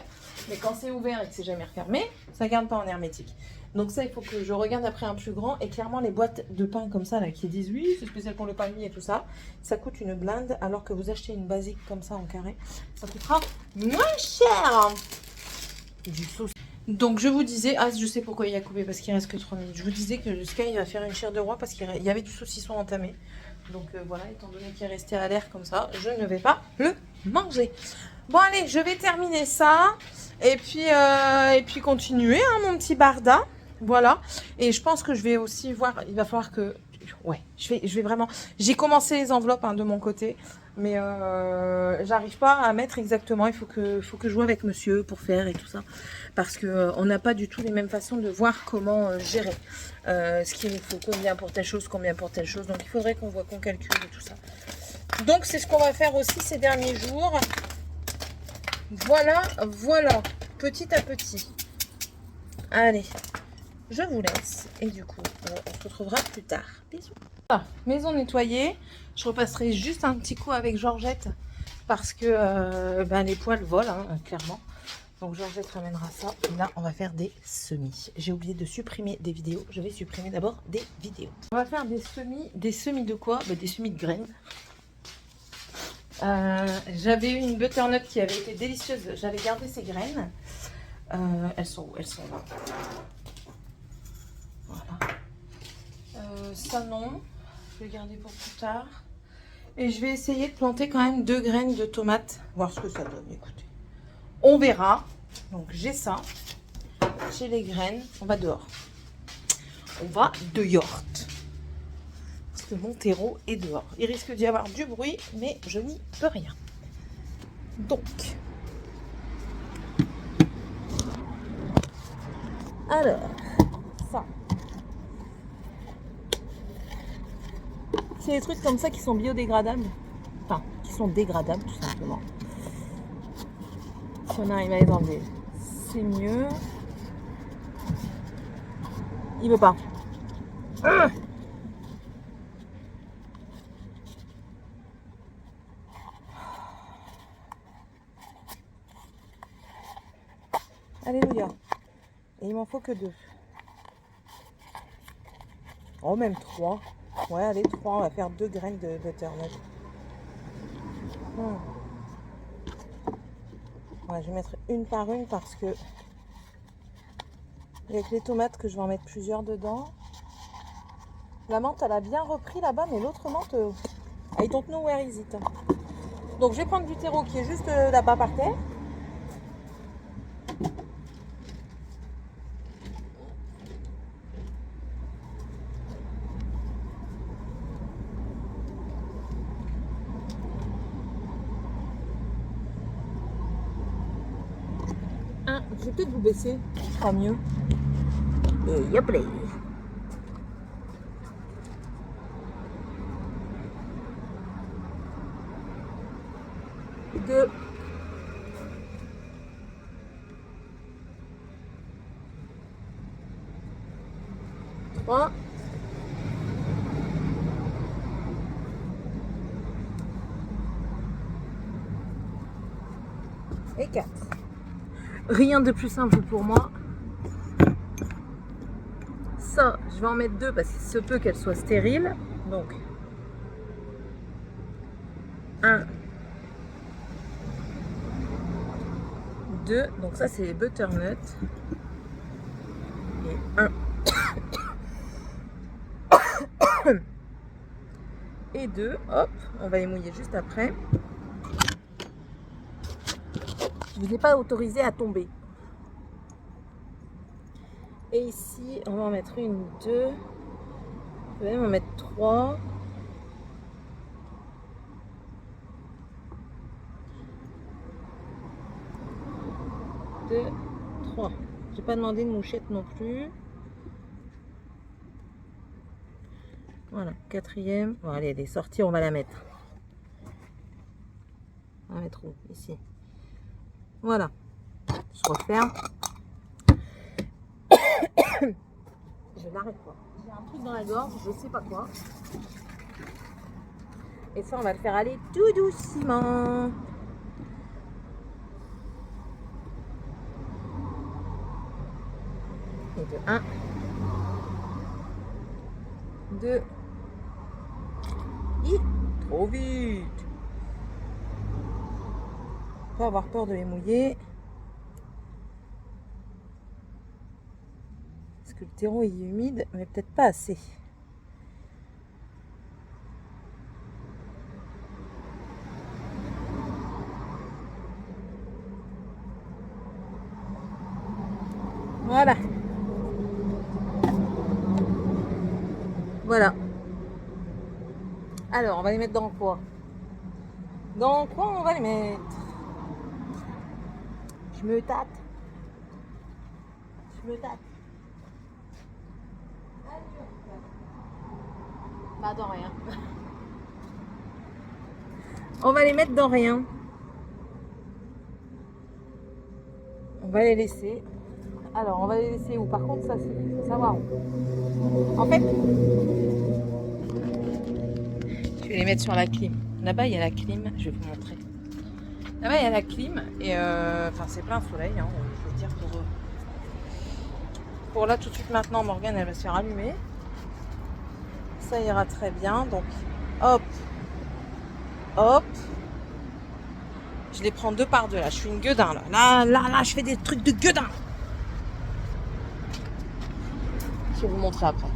Speaker 1: Mais quand c'est ouvert et que c'est jamais refermé, ça garde pas en hermétique. Donc ça, il faut que je regarde après un plus grand. Et clairement, les boîtes de pain comme ça, là, qui disent oui, c'est spécial pour le pain de mie et tout ça, ça coûte une blinde. Alors que vous achetez une basique comme ça en carré, ça coûtera moins cher. Du sauce. Donc je vous disais, ah je sais pourquoi il a coupé, parce qu'il reste que 3 minutes. Je vous disais que le Sky va faire une chair de roi parce qu'il y avait du saucisson entamé. Donc voilà, étant donné qu'il est resté à l'air comme ça, je ne vais pas le manger. Bon allez, je vais terminer ça et puis continuer hein, mon petit barda. Voilà. Et je pense que je vais aussi voir, il va falloir que... Ouais, je vais vraiment... J'ai commencé les enveloppes hein, de mon côté, mais j'arrive pas à mettre exactement. Il faut que je joue avec monsieur pour faire et tout ça. Parce qu'on n'a pas du tout les mêmes façons de voir comment gérer. Ce qu'il nous faut, combien pour telle chose, combien pour telle chose. Donc il faudrait qu'on voit, qu'on calcule et tout ça. Donc c'est ce qu'on va faire aussi ces derniers jours. Voilà, voilà, petit à petit. Allez, je vous laisse. Et du coup, on se retrouvera plus tard. Bisous. Voilà, maison nettoyée. Je repasserai juste un petit coup avec Georgette. Parce que les poils volent, hein, clairement. Donc Georgette ramènera ça. Et là, on va faire des semis. J'ai oublié de supprimer des vidéos. Je vais supprimer d'abord des vidéos. On va faire des semis. Des semis de quoi? Des semis de graines. J'avais eu une butternut qui avait été délicieuse. J'avais gardé ses graines. Elles sont où? Elles sont là. Voilà. Ça non. Je vais garder pour plus tard. Et je vais essayer de planter quand même 2 graines de tomates. Voir ce que ça donne. Écoutez. On verra. Donc j'ai ça. J'ai les graines. On va dehors. On va dehors. Parce que mon terreau est dehors. Il risque d'y avoir du bruit, mais je n'y peux rien. Donc. Alors, ça. C'est des trucs comme ça qui sont biodégradables. Enfin, qui sont dégradables tout simplement. Si on arrive à les enlever, c'est mieux. Il veut pas. Alléluia. Et il m'en faut que 2. Oh, même 3. Ouais, allez, 3. On va faire 2 graines de butternut. Ouais, je vais mettre une par une parce que avec les tomates que je vais en mettre plusieurs dedans. La menthe, elle a bien repris là-bas, mais l'autre menthe, I don't know where is it. Donc, je vais prendre du terreau qui est juste là-bas par terre. Je vais peut-être vous baisser, ce sera mieux. Et yop là. 2. 3. Et 4. Rien de plus simple pour moi. Ça, je vais en mettre 2 parce qu'il se peut qu'elle soit stérile. Donc, 1, 2. Donc ça, c'est les butternuts. Et 1. Et 2. Hop, on va les mouiller juste après. Je ne vous ai pas autorisé à tomber. Et ici, on va en mettre 1, 2. On va même en mettre 3. 2, 3. J'ai pas demandé de mouchette non plus. Voilà, 4e. Bon, allez, elle est sortie, on va la mettre. On va mettre où? Ici. Voilà. Je referme. Je n'arrête pas. J'ai un truc dans la gorge, je sais pas quoi. Et ça, on va le faire aller tout doucement. Et de 1. 2. Hi, trop vite. Pas avoir peur de les mouiller. Parce que le terreau est humide, mais peut-être pas assez. Voilà. Voilà. Alors, on va les mettre dans quoi? Dans quoi on va les mettre? Je me tâte. Je me tâte. Pas dans rien. On va les mettre dans rien. On va les laisser. Alors, on va les laisser où? Par contre, ça, c'est faut savoir où. En fait, je vais les mettre sur la clim. Là-bas, il y a la clim. Je vais vous montrer. Là-bas, il y a la clim. Et enfin, c'est plein soleil. Hein, je veux dire, pour là, tout de suite, maintenant, Morgane, elle va se faire allumer. Ça ira très bien. Donc, hop. Hop. Je les prends deux par deux. Là, je suis une gueudin. Là, je fais des trucs de gueudin. Je vais vous montrer après.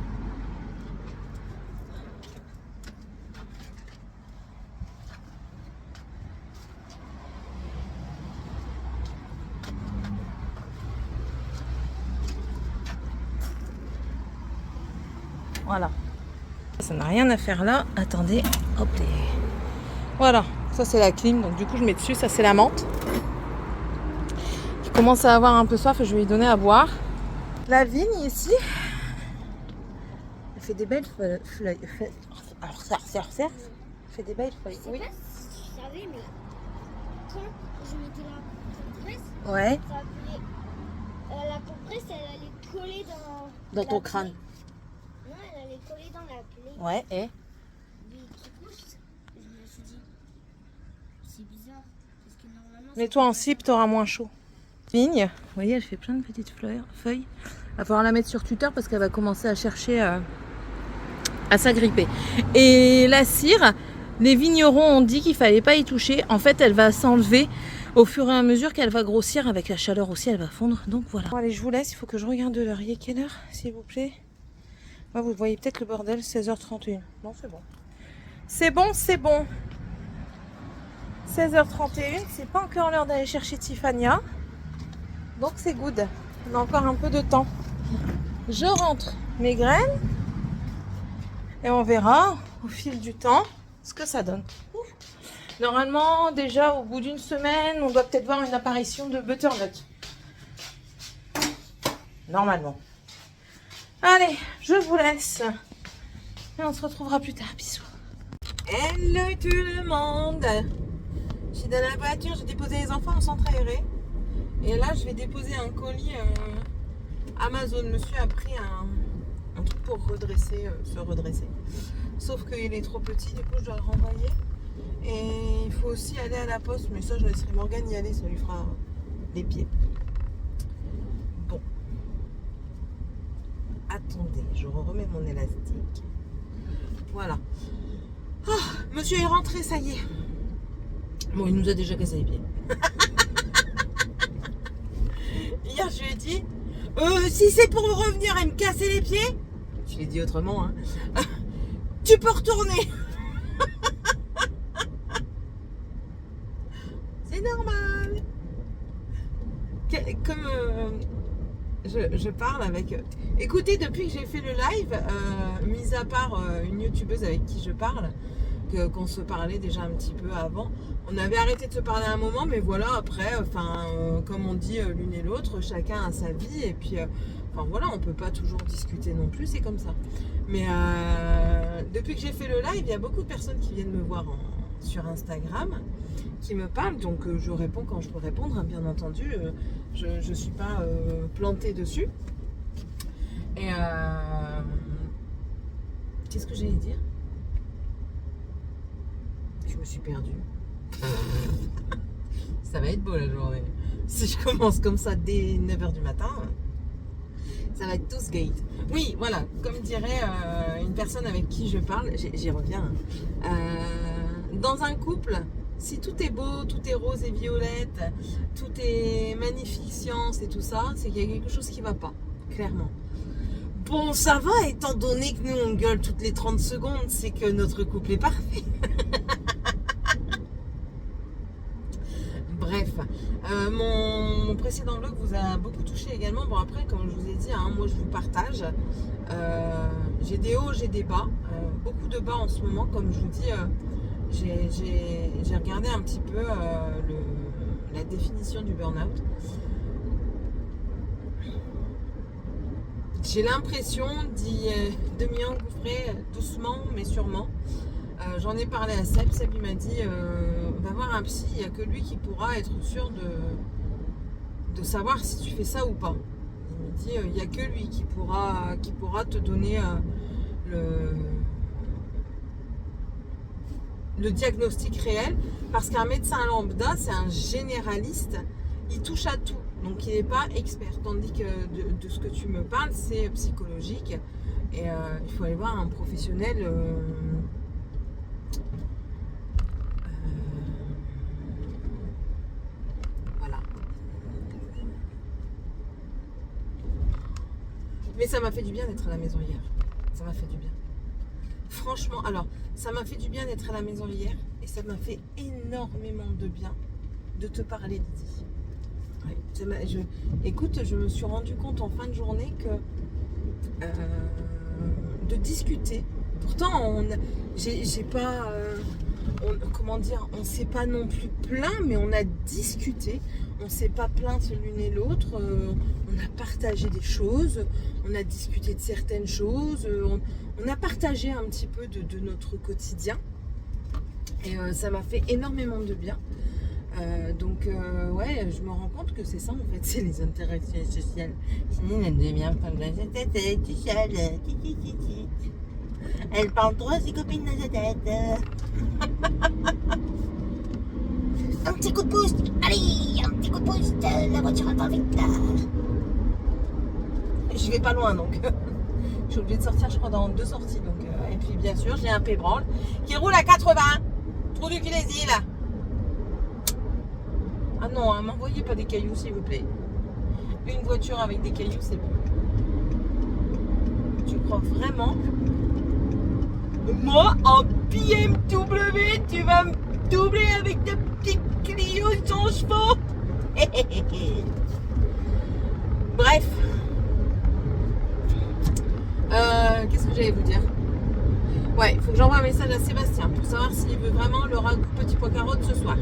Speaker 1: Voilà. Ça n'a rien à faire là. Attendez. Hop. Voilà. Ça, c'est la clim. Donc, du coup, je mets dessus. Ça, c'est la menthe. Je commence à avoir un peu soif et je vais lui donner à boire. La vigne, ici, elle fait des belles feuilles. Alors, elle fait des belles feuilles.
Speaker 2: Je sais
Speaker 1: Oui.
Speaker 2: pas si tu savais, mais quand je mettais la compresse,
Speaker 1: Ouais.
Speaker 2: ça appelait, la compresse, elle allait coller dans
Speaker 1: Dans ton
Speaker 2: la
Speaker 1: crâne.
Speaker 2: plaie. Non, elle allait coller dans la plaie.
Speaker 1: Ouais. Et
Speaker 2: Mais du coup, je me suis dit, c'est bizarre. Parce que normalement.
Speaker 1: mets-toi en slip, t'auras moins chaud. Vigne, vous voyez, elle fait plein de petites feuilles. Il va falloir la mettre sur tuteur parce qu'elle va commencer à chercher à s'agripper. Et la cire, les vignerons ont dit qu'il fallait pas y toucher. En fait, elle va s'enlever au fur et à mesure qu'elle va grossir. Avec la chaleur aussi, elle va fondre. Donc voilà. Bon, allez, je vous laisse. Il faut que je regarde l'heure. Il est quelle heure, s'il vous plaît? Moi, vous voyez peut-être le bordel, 16h31. Non, c'est bon. C'est bon, c'est bon. 16h31, c'est pas encore l'heure d'aller chercher Tiffania. Donc c'est good. On a encore un peu de temps. Je rentre mes graines. Et on verra au fil du temps ce que ça donne. Ouf. Normalement, déjà au bout d'une semaine, on doit peut-être voir une apparition de butternut. Normalement. Allez, je vous laisse. Et on se retrouvera plus tard. Bisous. Hello tout le monde. Je suis dans la voiture, j'ai déposé les enfants au centre aéré. Et là, je vais déposer un colis Amazon. Monsieur a pris un truc pour se redresser. Sauf qu'il est trop petit, du coup, je dois le renvoyer. Et il faut aussi aller à la poste. Mais ça, je laisserai Morgane y aller, ça lui fera les pieds. Bon. Attendez, je remets mon élastique. Voilà. Oh, monsieur est rentré, ça y est. Bon, il nous a déjà cassé les pieds. Hier, je lui ai dit, si c'est pour revenir et me casser les pieds, je l'ai dit autrement, hein, tu peux retourner. C'est normal. Comme je parle avec... Écoutez, depuis que j'ai fait le live, mis à part une youtubeuse avec qui je parle, qu'on se parlait déjà un petit peu avant, on avait arrêté de se parler un moment, mais voilà, après, comme on dit l'une et l'autre, chacun a sa vie, et puis, voilà, on peut pas toujours discuter non plus, c'est comme ça. Mais depuis que j'ai fait le live, il y a beaucoup de personnes qui viennent me voir sur Instagram, qui me parlent, donc je réponds quand je peux répondre, hein, bien entendu, je suis pas plantée dessus. Et qu'est-ce que j'allais dire? Je me suis perdue. Ça va être beau la journée. Si je commence comme ça dès 9h du matin, Ça va être tous gate. Oui, voilà, comme dirait une personne avec qui je parle, j'y reviens. Dans un couple, si tout est beau, tout est rose et violette, tout est magnificence et tout ça, c'est qu'il y a quelque chose qui va pas, clairement. Bon, ça va, étant donné que nous on gueule toutes les 30 secondes, c'est que notre couple est parfait. Bref, mon précédent vlog vous a beaucoup touché également. Bon après, comme je vous ai dit, hein, moi je vous partage. J'ai des hauts, j'ai des bas. Beaucoup de bas en ce moment, comme je vous dis. J'ai regardé un petit peu la définition du burn-out. J'ai l'impression de m'y engouffrer doucement mais sûrement. J'en ai parlé à Seb. Seb il m'a dit va voir un psy, il n'y a que lui qui pourra être sûr de savoir si tu fais ça ou pas. Il me dit il n'y a que lui qui pourra te donner le diagnostic réel, parce qu'un médecin lambda c'est un généraliste, il touche à tout, donc il n'est pas expert, tandis que de ce que tu me parles c'est psychologique et il faut aller voir un professionnel voilà. Mais ça m'a fait du bien d'être à la maison hier, ça m'a fait du bien. Franchement, alors, ça m'a fait du bien d'être à la maison hier et ça m'a fait énormément de bien de te parler, Didi. Ouais, écoute, je me suis rendu compte en fin de journée que de discuter, pourtant j'ai pas, comment dire, on s'est pas non plus plaint, mais on a discuté, on s'est pas plaint l'une et l'autre, on a partagé des choses, on a discuté de certaines choses, on a partagé un petit peu de notre quotidien et ça m'a fait énormément de bien. Donc ouais, je me rends compte que c'est ça en fait, c'est les interactions sociales. Elle parle trop à ses copines dans sa tête. Un petit coup de pouce, allez, un petit coup de pouce, la voiture attend vite. Je vais pas loin donc. Je suis obligée de sortir, je crois, dans 2 sorties. Donc, et puis bien sûr, j'ai un P-branle qui roule à 80. Trou du Culésil. Ah non, hein, m'envoyez pas des cailloux s'il vous plaît. Une voiture avec des cailloux, c'est bon. Tu crois vraiment? Moi, en BMW, tu vas me doubler avec de petits Clio 100 chevaux. Bref. Qu'est-ce que j'allais vous dire? Ouais, il faut que j'envoie un message à Sébastien pour savoir s'il veut vraiment le ragoût petit pois carotte ce soir.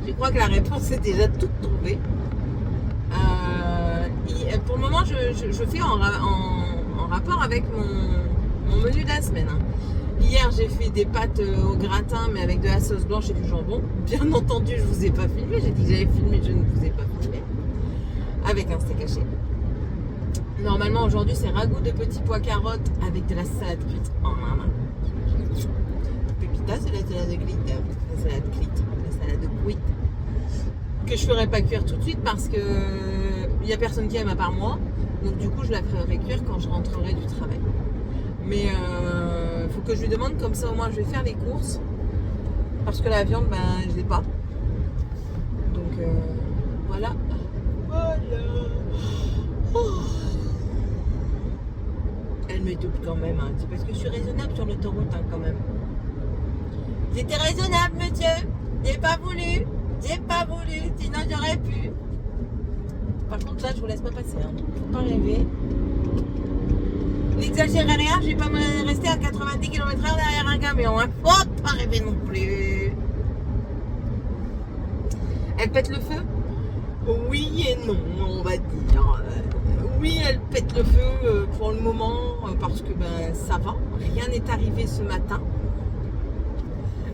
Speaker 1: Je crois que la réponse est déjà toute trouvée. Pour le moment, je fais en rapport avec mon menu de la semaine. Hein. Hier, j'ai fait des pâtes au gratin, mais avec de la sauce blanche et du jambon. Bien entendu, je ne vous ai pas filmé. J'ai dit que j'avais filmé, je ne vous ai pas filmé. Avec un steak haché. Normalement, aujourd'hui, c'est ragoût de petits pois carottes avec de la salade cuite. Oh, maman. Pépita, c'est la salade de cuite. La salade cuite. La salade cuite. Que je ferai pas cuire tout de suite parce que il n'y a personne qui aime à part moi. Donc, du coup, je la ferai cuire quand je rentrerai du travail. Mais il faut que je lui demande, comme ça, au moins, je vais faire les courses. Parce que la viande, ben, je l'ai pas. Donc, voilà. Voilà. Oh. Elle me double quand même, hein. C'est parce que je suis raisonnable sur l'autoroute, hein, quand même. J'étais raisonnable, monsieur. J'ai pas voulu, sinon j'aurais pu. Par contre, là, je vous laisse pas passer, hein. Faut pas rêver. N'exagérez rien, je vais pas me rester à 90 km/h derrière un camion, hein. Faut pas rêver non plus. Elle pète le feu? Oui et non, on va dire. Oui, elle pète le feu pour le moment parce que ben ça va. Rien n'est arrivé ce matin.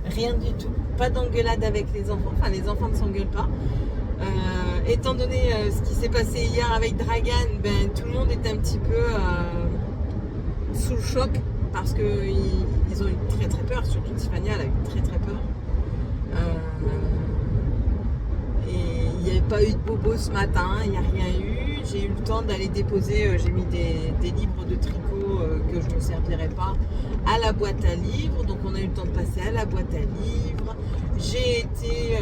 Speaker 1: Rien du tout. Pas d'engueulade avec les enfants. Enfin, les enfants ne s'engueulent pas. Étant donné ce qui s'est passé hier avec Dragan, ben tout le monde est un petit peu sous le choc parce que ils ont eu très très peur. Surtout Tiffania, elle a eu très très peur. Et il n'y avait pas eu de bobo ce matin, il n'y a rien eu. j'ai eu le temps d'aller déposer, j'ai mis des livres de tricot que je ne me servirai pas à la boîte à livres. Donc on a eu le temps de passer à la boîte à livres. J'ai été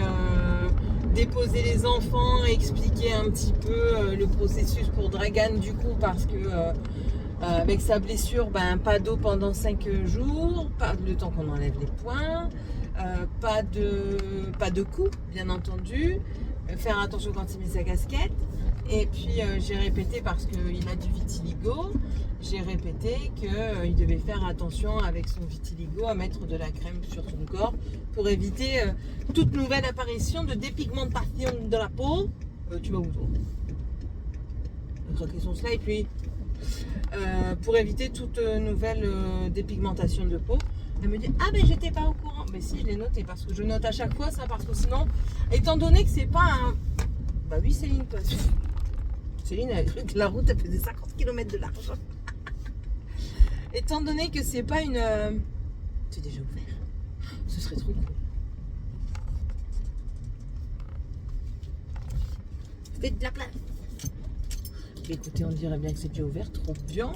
Speaker 1: déposer les enfants et expliquer un petit peu le processus pour Dragan du coup parce que avec sa blessure, pas d'eau pendant 5 jours, pas le temps qu'on enlève les poings, pas de coups bien entendu, faire attention quand il met sa casquette. Et puis j'ai répété parce qu'il a du vitiligo, j'ai répété qu'il devait faire attention avec son vitiligo à mettre de la crème sur son corps pour éviter toute nouvelle apparition de dépigmentation de la peau. Tu vas où toi? Craquer son slide puis pour éviter toute nouvelle dépigmentation de peau. Elle me dit ah ben j'étais pas au courant. Mais si, je l'ai noté parce que je note à chaque fois ça parce que sinon, étant donné que c'est pas un... Bah oui Céline, toi. Céline, elle a cru que la route elle faisait 50 km de large. Étant donné que c'est pas une... C'est déjà ouvert. Ce serait trop cool. Faites de la place. Écoutez, on dirait bien que c'est déjà ouvert. Trop bien.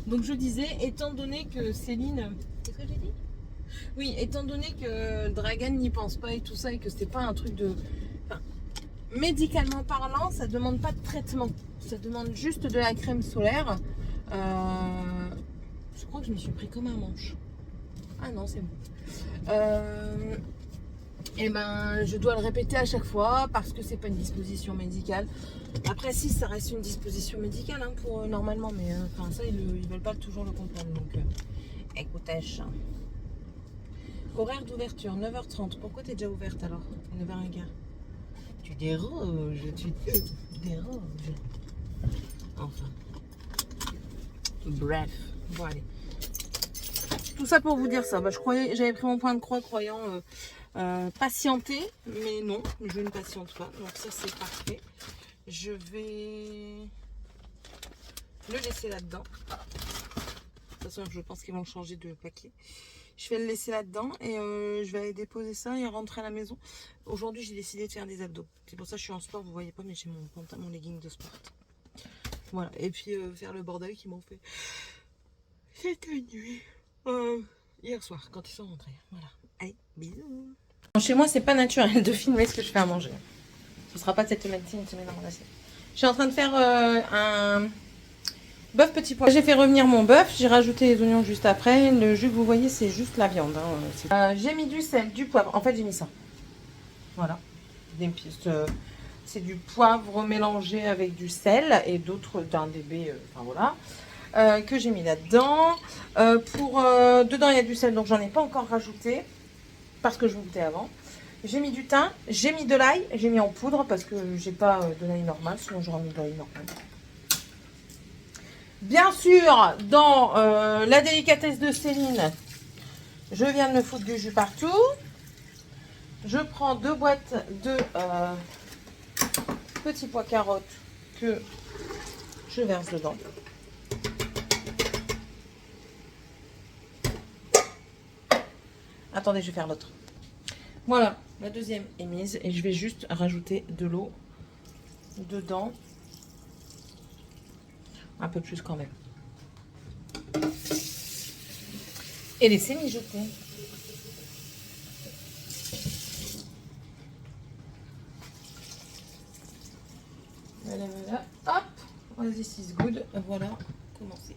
Speaker 1: Donc je disais, étant donné que Céline... Qu'est-ce que j'ai dit? Oui, étant donné que Dragan n'y pense pas et tout ça et que c'était pas un truc de... Enfin, médicalement parlant, ça demande pas de traitement. Ça demande juste de la crème solaire. Je crois que je me suis pris comme un manche. Ah non, c'est bon. Et je dois le répéter à chaque fois parce que c'est pas une disposition médicale. Après, si ça reste une disposition médicale hein, pour normalement, mais enfin ça ils veulent pas toujours le comprendre. Donc, écoutez. Horaire d'ouverture 9h30. Pourquoi t'es déjà ouverte alors 9h15. Tu déroges, tu déroges. Enfin. Bref, bon allez. Tout ça pour vous dire ça. J'avais pris mon point de croix croyant patienter, mais non, je ne patiente pas. Donc ça c'est parfait. Je vais le laisser là-dedans. De toute façon, je pense qu'ils vont changer de paquet. Je vais le laisser là-dedans et je vais aller déposer ça et rentrer à la maison. Aujourd'hui, j'ai décidé de faire des abdos. C'est pour ça que je suis en sport, vous voyez pas, mais j'ai mon legging de sport. Voilà, et puis faire le bordel qu'ils m'ont fait cette nuit. Hier soir, quand ils sont rentrés. Voilà. Allez, bisous. Chez moi, c'est pas naturel de filmer ce que je fais à manger. Ce sera pas cette semaine-ci, une semaine avant. Je suis en train de faire un bœuf petit pois. J'ai fait revenir mon bœuf, j'ai rajouté les oignons juste après. Le jus que vous voyez, c'est juste la viande. Hein. J'ai mis du sel, du poivre. En fait, j'ai mis ça. Voilà. C'est du poivre mélangé avec du sel et d'autres d'un DB. Enfin voilà. Que j'ai mis là-dedans. Dedans, il y a du sel, donc j'en ai pas encore rajouté parce que je vous goûtais avant. J'ai mis du thym, j'ai mis de l'ail, j'ai mis en poudre parce que j'ai pas de l'ail normal, sinon j'aurais mis de l'ail normal. Bien sûr, dans la délicatesse de Céline, je viens de me foutre du jus partout. Je prends 2 boîtes de petits pois carottes que je verse dedans. Attendez, je vais faire l'autre. Voilà, la deuxième est mise et je vais juste rajouter de l'eau dedans. Un peu plus quand même. Et laisser mijoter. Voilà, voilà. Hop, this is good. Voilà, commencez.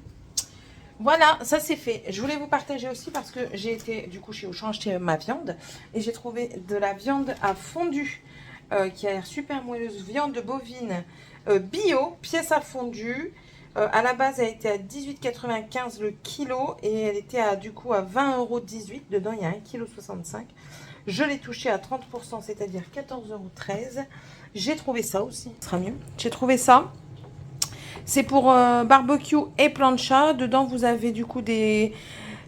Speaker 1: Voilà, ça c'est fait. Je voulais vous partager aussi parce que j'ai été du coup chez Auchan acheter ma viande et j'ai trouvé de la viande à fondu qui a l'air super moelleuse. Viande bovine bio, pièce à fondu. À la base, elle était à 18,95 € le kilo et elle était du coup à 20,18 €. Dedans, il y a 1,65 kg. Je l'ai touché à 30%, c'est-à-dire 14,13 €. J'ai trouvé ça aussi. Ce sera mieux. J'ai trouvé ça. C'est pour barbecue et plancha. Dedans, vous avez du coup des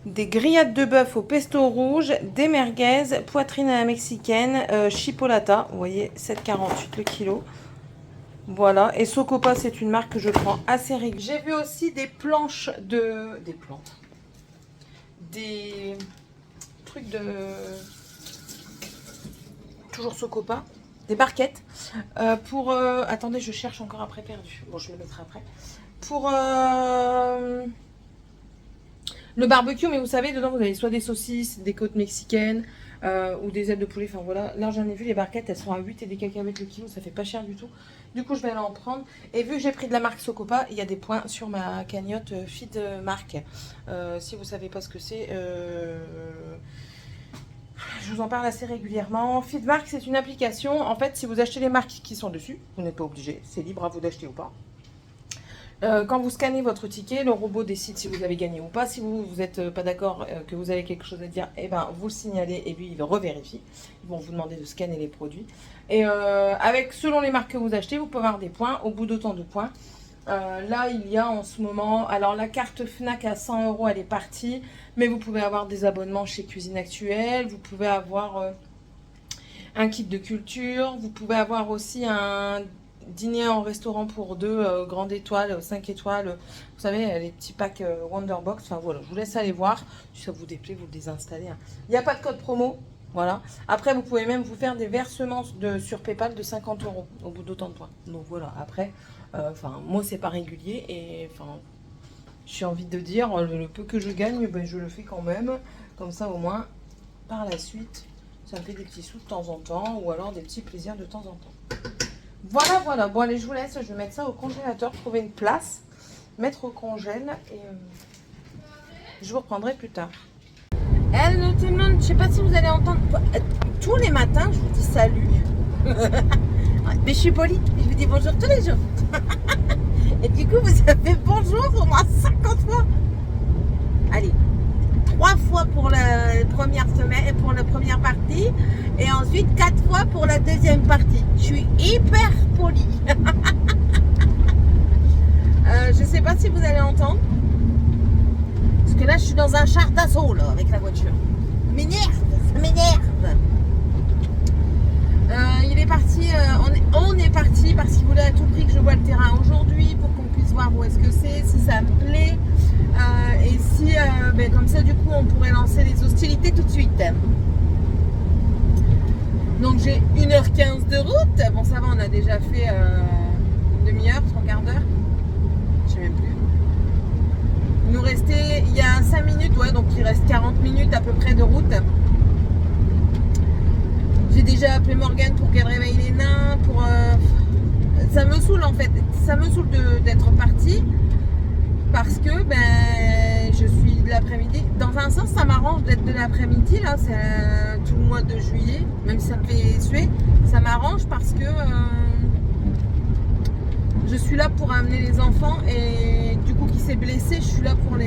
Speaker 1: grillades de bœuf au pesto rouge, des merguez, poitrine à la mexicaine, chipolata. Vous voyez, 7,48 € le kilo. Voilà. Et Socopa, c'est une marque que je prends assez régulièrement. J'ai vu aussi des planches de... Des plantes. Des trucs de... Toujours Socopa. des barquettes pour... attendez, je cherche encore après perdu. Bon, je le mettrai après. Pour le barbecue, mais vous savez, dedans, vous avez soit des saucisses, des côtes mexicaines ou des ailes de poulet. Enfin, voilà. Là, j'en ai vu, les barquettes, elles sont à 8 et des cacahuètes le kilo. Ça fait pas cher du tout. Du coup, je vais aller en prendre. Et vu que j'ai pris de la marque Socopa, il y a des points sur ma cagnotte Feed Marque. Si vous savez pas ce que c'est... je vous en parle assez régulièrement. Feedmark, c'est une application. En fait, si vous achetez les marques qui sont dessus, vous n'êtes pas obligé. C'est libre à vous d'acheter ou pas. Quand vous scannez votre ticket, le robot décide si vous avez gagné ou pas. Si vous n'êtes pas d'accord, que vous avez quelque chose à dire, eh ben, vous le signalez et lui, il revérifie. Ils vont vous demander de scanner les produits. Et selon les marques que vous achetez, vous pouvez avoir des points. Au bout d'autant de points, là, il y a en ce moment... Alors, la carte Fnac à 100 €, elle est partie. Mais vous pouvez avoir des abonnements chez Cuisine Actuelle. Vous pouvez avoir un kit de culture. Vous pouvez avoir aussi un dîner en restaurant pour 2, grande étoile, 5 étoiles. Vous savez, les petits packs Wonderbox. Enfin, voilà, je vous laisse aller voir. Si ça vous déplaît, vous le désinstallez. Hein. Il n'y a pas de code promo. Voilà. Après, vous pouvez même vous faire des versements sur PayPal de 50 € au bout d'autant de points. Donc, voilà. Après, moi, c'est pas régulier. Et, j'ai envie de dire, le peu que je gagne, ben, je le fais quand même. Comme ça, au moins, par la suite, ça me fait des petits sous de temps en temps. Ou alors des petits plaisirs de temps en temps. Voilà, voilà. Bon, allez, je vous laisse. Je vais mettre ça au congélateur. Trouver une place. Mettre au congèle. Et je vous reprendrai plus tard. Elle, tout le monde, je ne sais pas si vous allez entendre. Tous les matins, je vous dis salut. Mais je suis polie. Je vous dis bonjour tous les jours. Et du coup, vous avez bonjour au moins 50 fois. Allez, 3 fois pour la première semaine, pour la première partie. Et ensuite 4 fois pour la deuxième partie. Je suis hyper polie. Je sais pas si vous allez entendre. Parce que là, je suis dans un char d'assaut là, avec la voiture. Ça m'énerve, ça m'énerve. Il est parti, on est parti parce qu'il voulait à tout prix que je voie le terrain aujourd'hui pour qu'on puisse voir où est-ce que c'est, si ça me plaît et si comme ça du coup on pourrait lancer les hostilités tout de suite. Donc j'ai 1h15 de route. Bon, ça va, on a déjà fait une demi-heure, 3 quarts d'heure, je sais même plus. Il nous restait, il y a 5 minutes, ouais, donc il reste 40 minutes à peu près de route. J'ai déjà appelé Morgane pour qu'elle réveille les nains. Ça me saoule en fait. Ça me saoule d'être partie. Parce que je suis de l'après-midi. Dans un sens, ça m'arrange d'être de l'après-midi. Là, c'est tout le mois de juillet. Même si ça me fait suer. Ça m'arrange parce que je suis là pour amener les enfants. Et du coup, qui s'est blessé, je suis là pour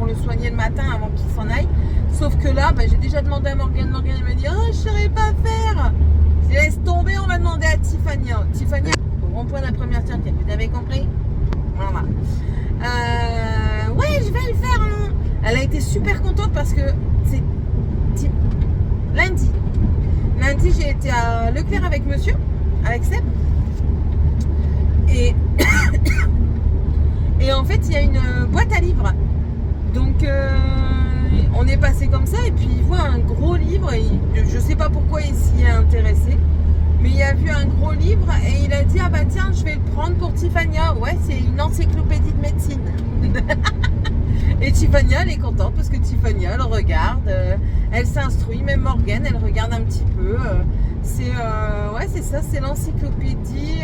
Speaker 1: le soigner le matin avant qu'il s'en aille. Sauf que là, j'ai déjà demandé à Morgane. Morgane, elle m'a dit, oh, je ne saurais pas faire. Je laisse tomber, on va demander à Tiffania. Tiffania, au rond-point de la première circuit. Vous avez compris? Voilà. Ouais, je vais le faire. Hein. Elle a été super contente parce que c'est lundi. Lundi, j'ai été à Leclerc avec monsieur, avec Seb. Et, et en fait, il y a une boîte à livres. Donc, on est passé comme ça et puis il voit un gros livre. Et je sais pas pourquoi il s'y est intéressé. Mais il a vu un gros livre et il a dit, ah bah tiens, je vais le prendre pour Tiffania. Ouais, c'est une encyclopédie de médecine. Et Tiffania, elle est contente parce que Tiffania, elle regarde, elle s'instruit. Même Morgane, elle regarde un petit peu. Ouais, c'est ça, c'est l'encyclopédie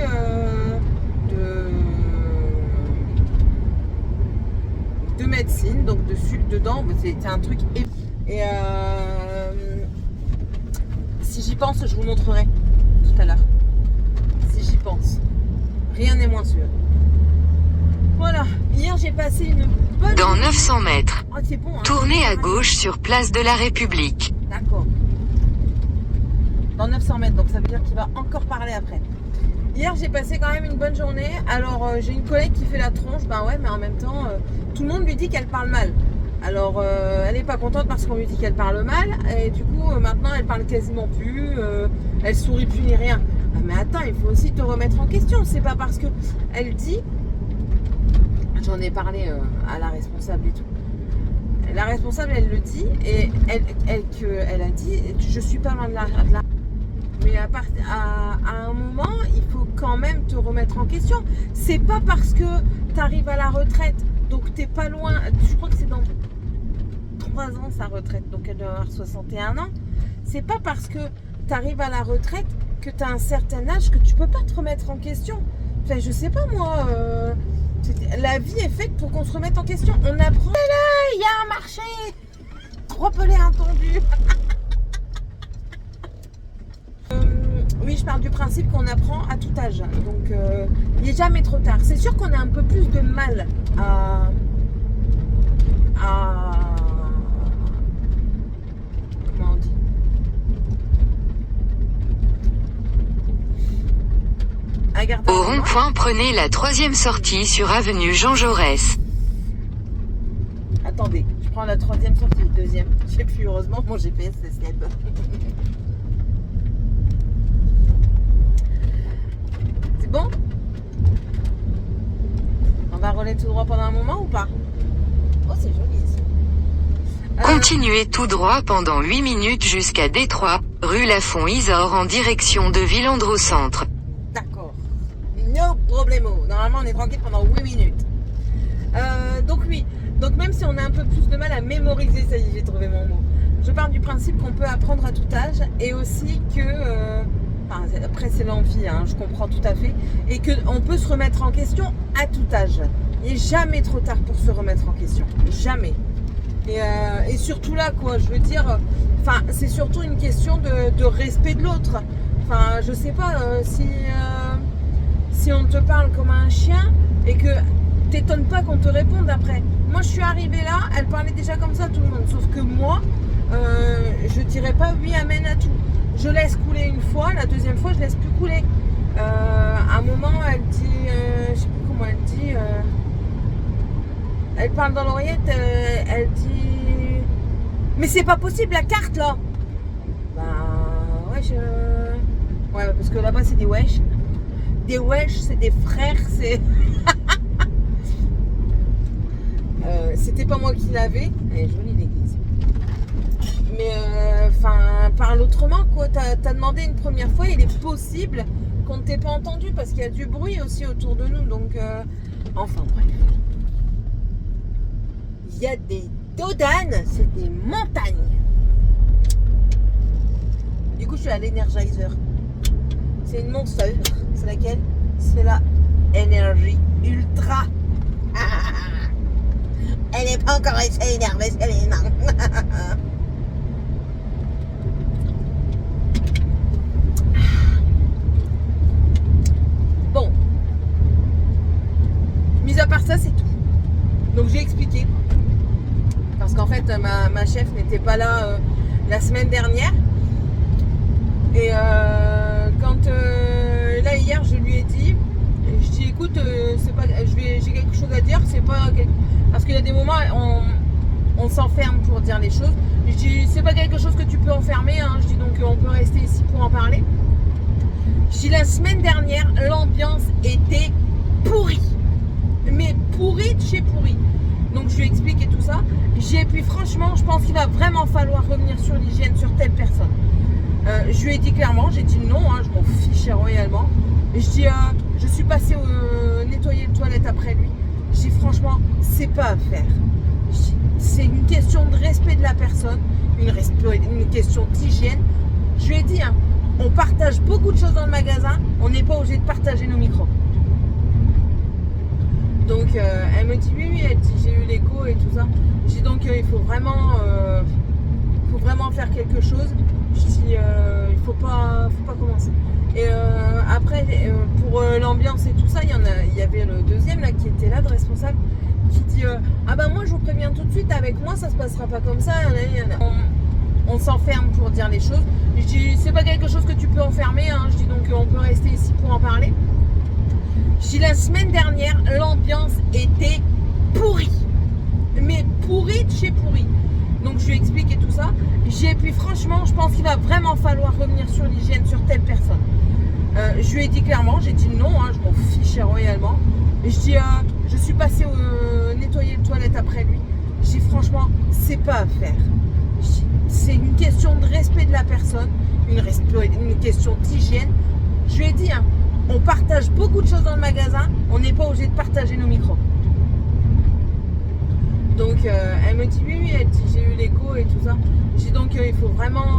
Speaker 1: de médecine. Donc dessus, dedans, c'était un truc. Et si j'y pense, je vous montrerai tout à l'heure. Si j'y pense. Rien n'est moins sûr. Voilà. Hier, j'ai passé une bonne...
Speaker 3: Dans 900 mètres.
Speaker 1: Oh, c'est bon, hein.
Speaker 3: Tournez à gauche sur Place de la République.
Speaker 1: D'accord. Dans 900 mètres, donc ça veut dire qu'il va encore parler après. Hier, j'ai passé quand même une bonne journée. Alors, j'ai une collègue qui fait la tronche. Ben ouais, mais en même temps, tout le monde lui dit qu'elle parle mal. Alors, elle n'est pas contente parce qu'on lui dit qu'elle parle mal. Et du coup, maintenant, elle parle quasiment plus. Elle sourit plus ni rien. Ah, mais attends, il faut aussi te remettre en question. C'est pas parce que elle dit... J'en ai parlé à la responsable et tout. La responsable, elle le dit. Et elle a dit, je suis pas loin de la... Mais à un moment, il faut quand même te remettre en question. C'est pas parce que tu arrives à la retraite, donc t'es pas loin. Je crois que c'est dans 3 ans sa retraite, donc elle doit avoir 61 ans. C'est pas parce que tu arrives à la retraite que tu as un certain âge que tu peux pas te remettre en question. Enfin, je sais pas moi. La vie est faite pour qu'on se remette en question. On apprend. Là, il y a un marché. Trop pelé entendu. Oui, je parle du principe qu'on apprend à tout âge. Donc, il n'est jamais trop tard. C'est sûr qu'on a un peu plus de mal à comment on dit? À garder
Speaker 3: Au rond-point, prenez la 3e sortie sur avenue Jean Jaurès.
Speaker 1: Attendez, je prends la 3e sortie, 2e. Je sais plus, heureusement, mon GPS c'est Snap. C'est bon? On va rouler tout droit pendant un moment ou pas? Oh, c'est joli ici.
Speaker 3: Continuez tout droit pendant 8 minutes jusqu'à Détroit, rue Lafont-Isor en direction de Villandreau-Centre.
Speaker 1: D'accord. No problemo. Normalement, on est tranquille pendant 8 minutes. Donc oui. Donc même si on a un peu plus de mal à mémoriser, ça y est, j'ai trouvé mon mot. Je pars du principe qu'on peut apprendre à tout âge et aussi que... après, c'est l'amphi, hein, je comprends tout à fait. Et qu'on peut se remettre en question à tout âge. Il n'est jamais trop tard pour se remettre en question. Jamais. Et surtout là, quoi, je veux dire... Enfin, c'est surtout une question de respect de l'autre. Enfin, je sais pas, si on te parle comme un chien et que t'étonnes pas qu'on te réponde après. Moi, je suis arrivée là, elle parlait déjà comme ça à tout le monde. Sauf que moi, je dirais pas oui, amen à tout. Je laisse couler une fois, la deuxième fois, je laisse plus couler. À un moment, elle dit, je sais plus comment elle dit, elle parle dans l'oreillette, elle dit, mais c'est pas possible la carte là. Ben, wesh, ouais, parce que là-bas c'est des wesh. Des wesh, c'est des frères, c'est. C'était pas moi qui l'avais. Elle est jolie l'église. Mais enfin, parle autrement quoi. T'as demandé une première fois, il est possible qu'on ne t'ait pas entendu parce qu'il y a du bruit aussi autour de nous. Donc, enfin bref. Il y a des dodanes, c'est des montagnes. Du coup, je suis à l'Energizer. C'est une Monster. C'est laquelle? C'est la Energy Ultra. Elle n'est pas encore assez énervée, c'est les nains. Bon. Mis à part ça, c'est tout. Donc j'ai expliqué. Parce qu'en fait, ma chef n'était pas là la semaine dernière. Et quand là hier, je lui ai dit, écoute, c'est pas, j'ai quelque chose à dire, c'est pas parce qu'il y a des moments on s'enferme pour dire les choses. Je dis c'est pas quelque chose que tu peux enfermer, hein. Je dis donc on peut rester ici pour en parler. Je dis la semaine dernière, l'ambiance était pourrie, mais pourrie de chez pourrie. Donc je lui ai expliqué tout ça. Et puis franchement, je pense qu'il va vraiment falloir revenir sur l'hygiène sur telle personne. Je lui ai dit clairement, j'ai dit non, hein, je m'en fichais royalement. Et je dis, je suis passée nettoyer les toilettes après lui. Je dis franchement, c'est pas à faire. C'est une question de respect de la personne, une question d'hygiène. Je lui ai dit, hein, on partage beaucoup de choses dans le magasin, on n'est pas obligé de partager nos micros. Donc elle me dit oui, elle dit j'ai eu l'écho et tout ça. Je dis donc il faut vraiment faire quelque chose. Je dis il faut pas commencer. Et après pour l'ambiance et tout ça, il y avait le deuxième là qui était là, de responsable, qui dit ah ben moi je vous préviens tout de suite, avec moi ça se passera pas comme ça. On s'enferme pour dire les choses. Je dis c'est pas quelque chose que tu peux enfermer, hein. Je dis donc on peut rester ici pour en parler. Je dis la semaine dernière, l'ambiance était pourrie, mais pourrie de chez pourrie. Donc je lui ai expliqué tout ça. Et puis franchement, je pense qu'il va vraiment falloir revenir sur l'hygiène sur telle personne. Je lui ai dit clairement, j'ai dit non, hein, je m'en fichais royalement. Et je dis, je suis passée nettoyer les toilettes après lui. Je dis franchement, c'est pas à faire. C'est une question de respect de la personne. personnes, une question d'hygiène. Je lui ai dit, hein, on partage beaucoup de choses dans le magasin, on n'est pas obligé de partager nos micros. Donc elle me dit oui, elle dit j'ai eu l'écho et tout ça. Je dis donc il faut vraiment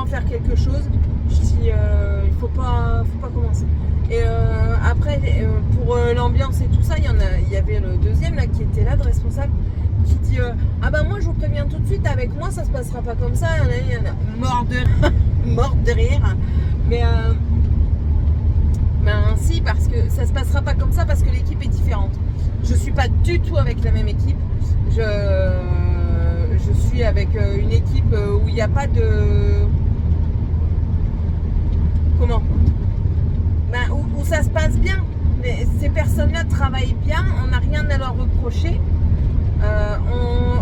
Speaker 1: faire quelque chose. Je dis il faut pas commencer. Et après pour l'ambiance et tout ça, il y avait le deuxième là qui était là de responsable qui dit ah ben moi je vous préviens tout de suite, avec moi ça se passera pas comme ça. Il y en a mort de rire. Mais ben si, parce que ça se passera pas comme ça parce que l'équipe est différente. Je suis pas du tout avec la même équipe. Je suis avec une équipe où il n'y a pas de... Comment ben, où ça se passe bien. Mais ces personnes-là travaillent bien, on n'a rien à leur reprocher.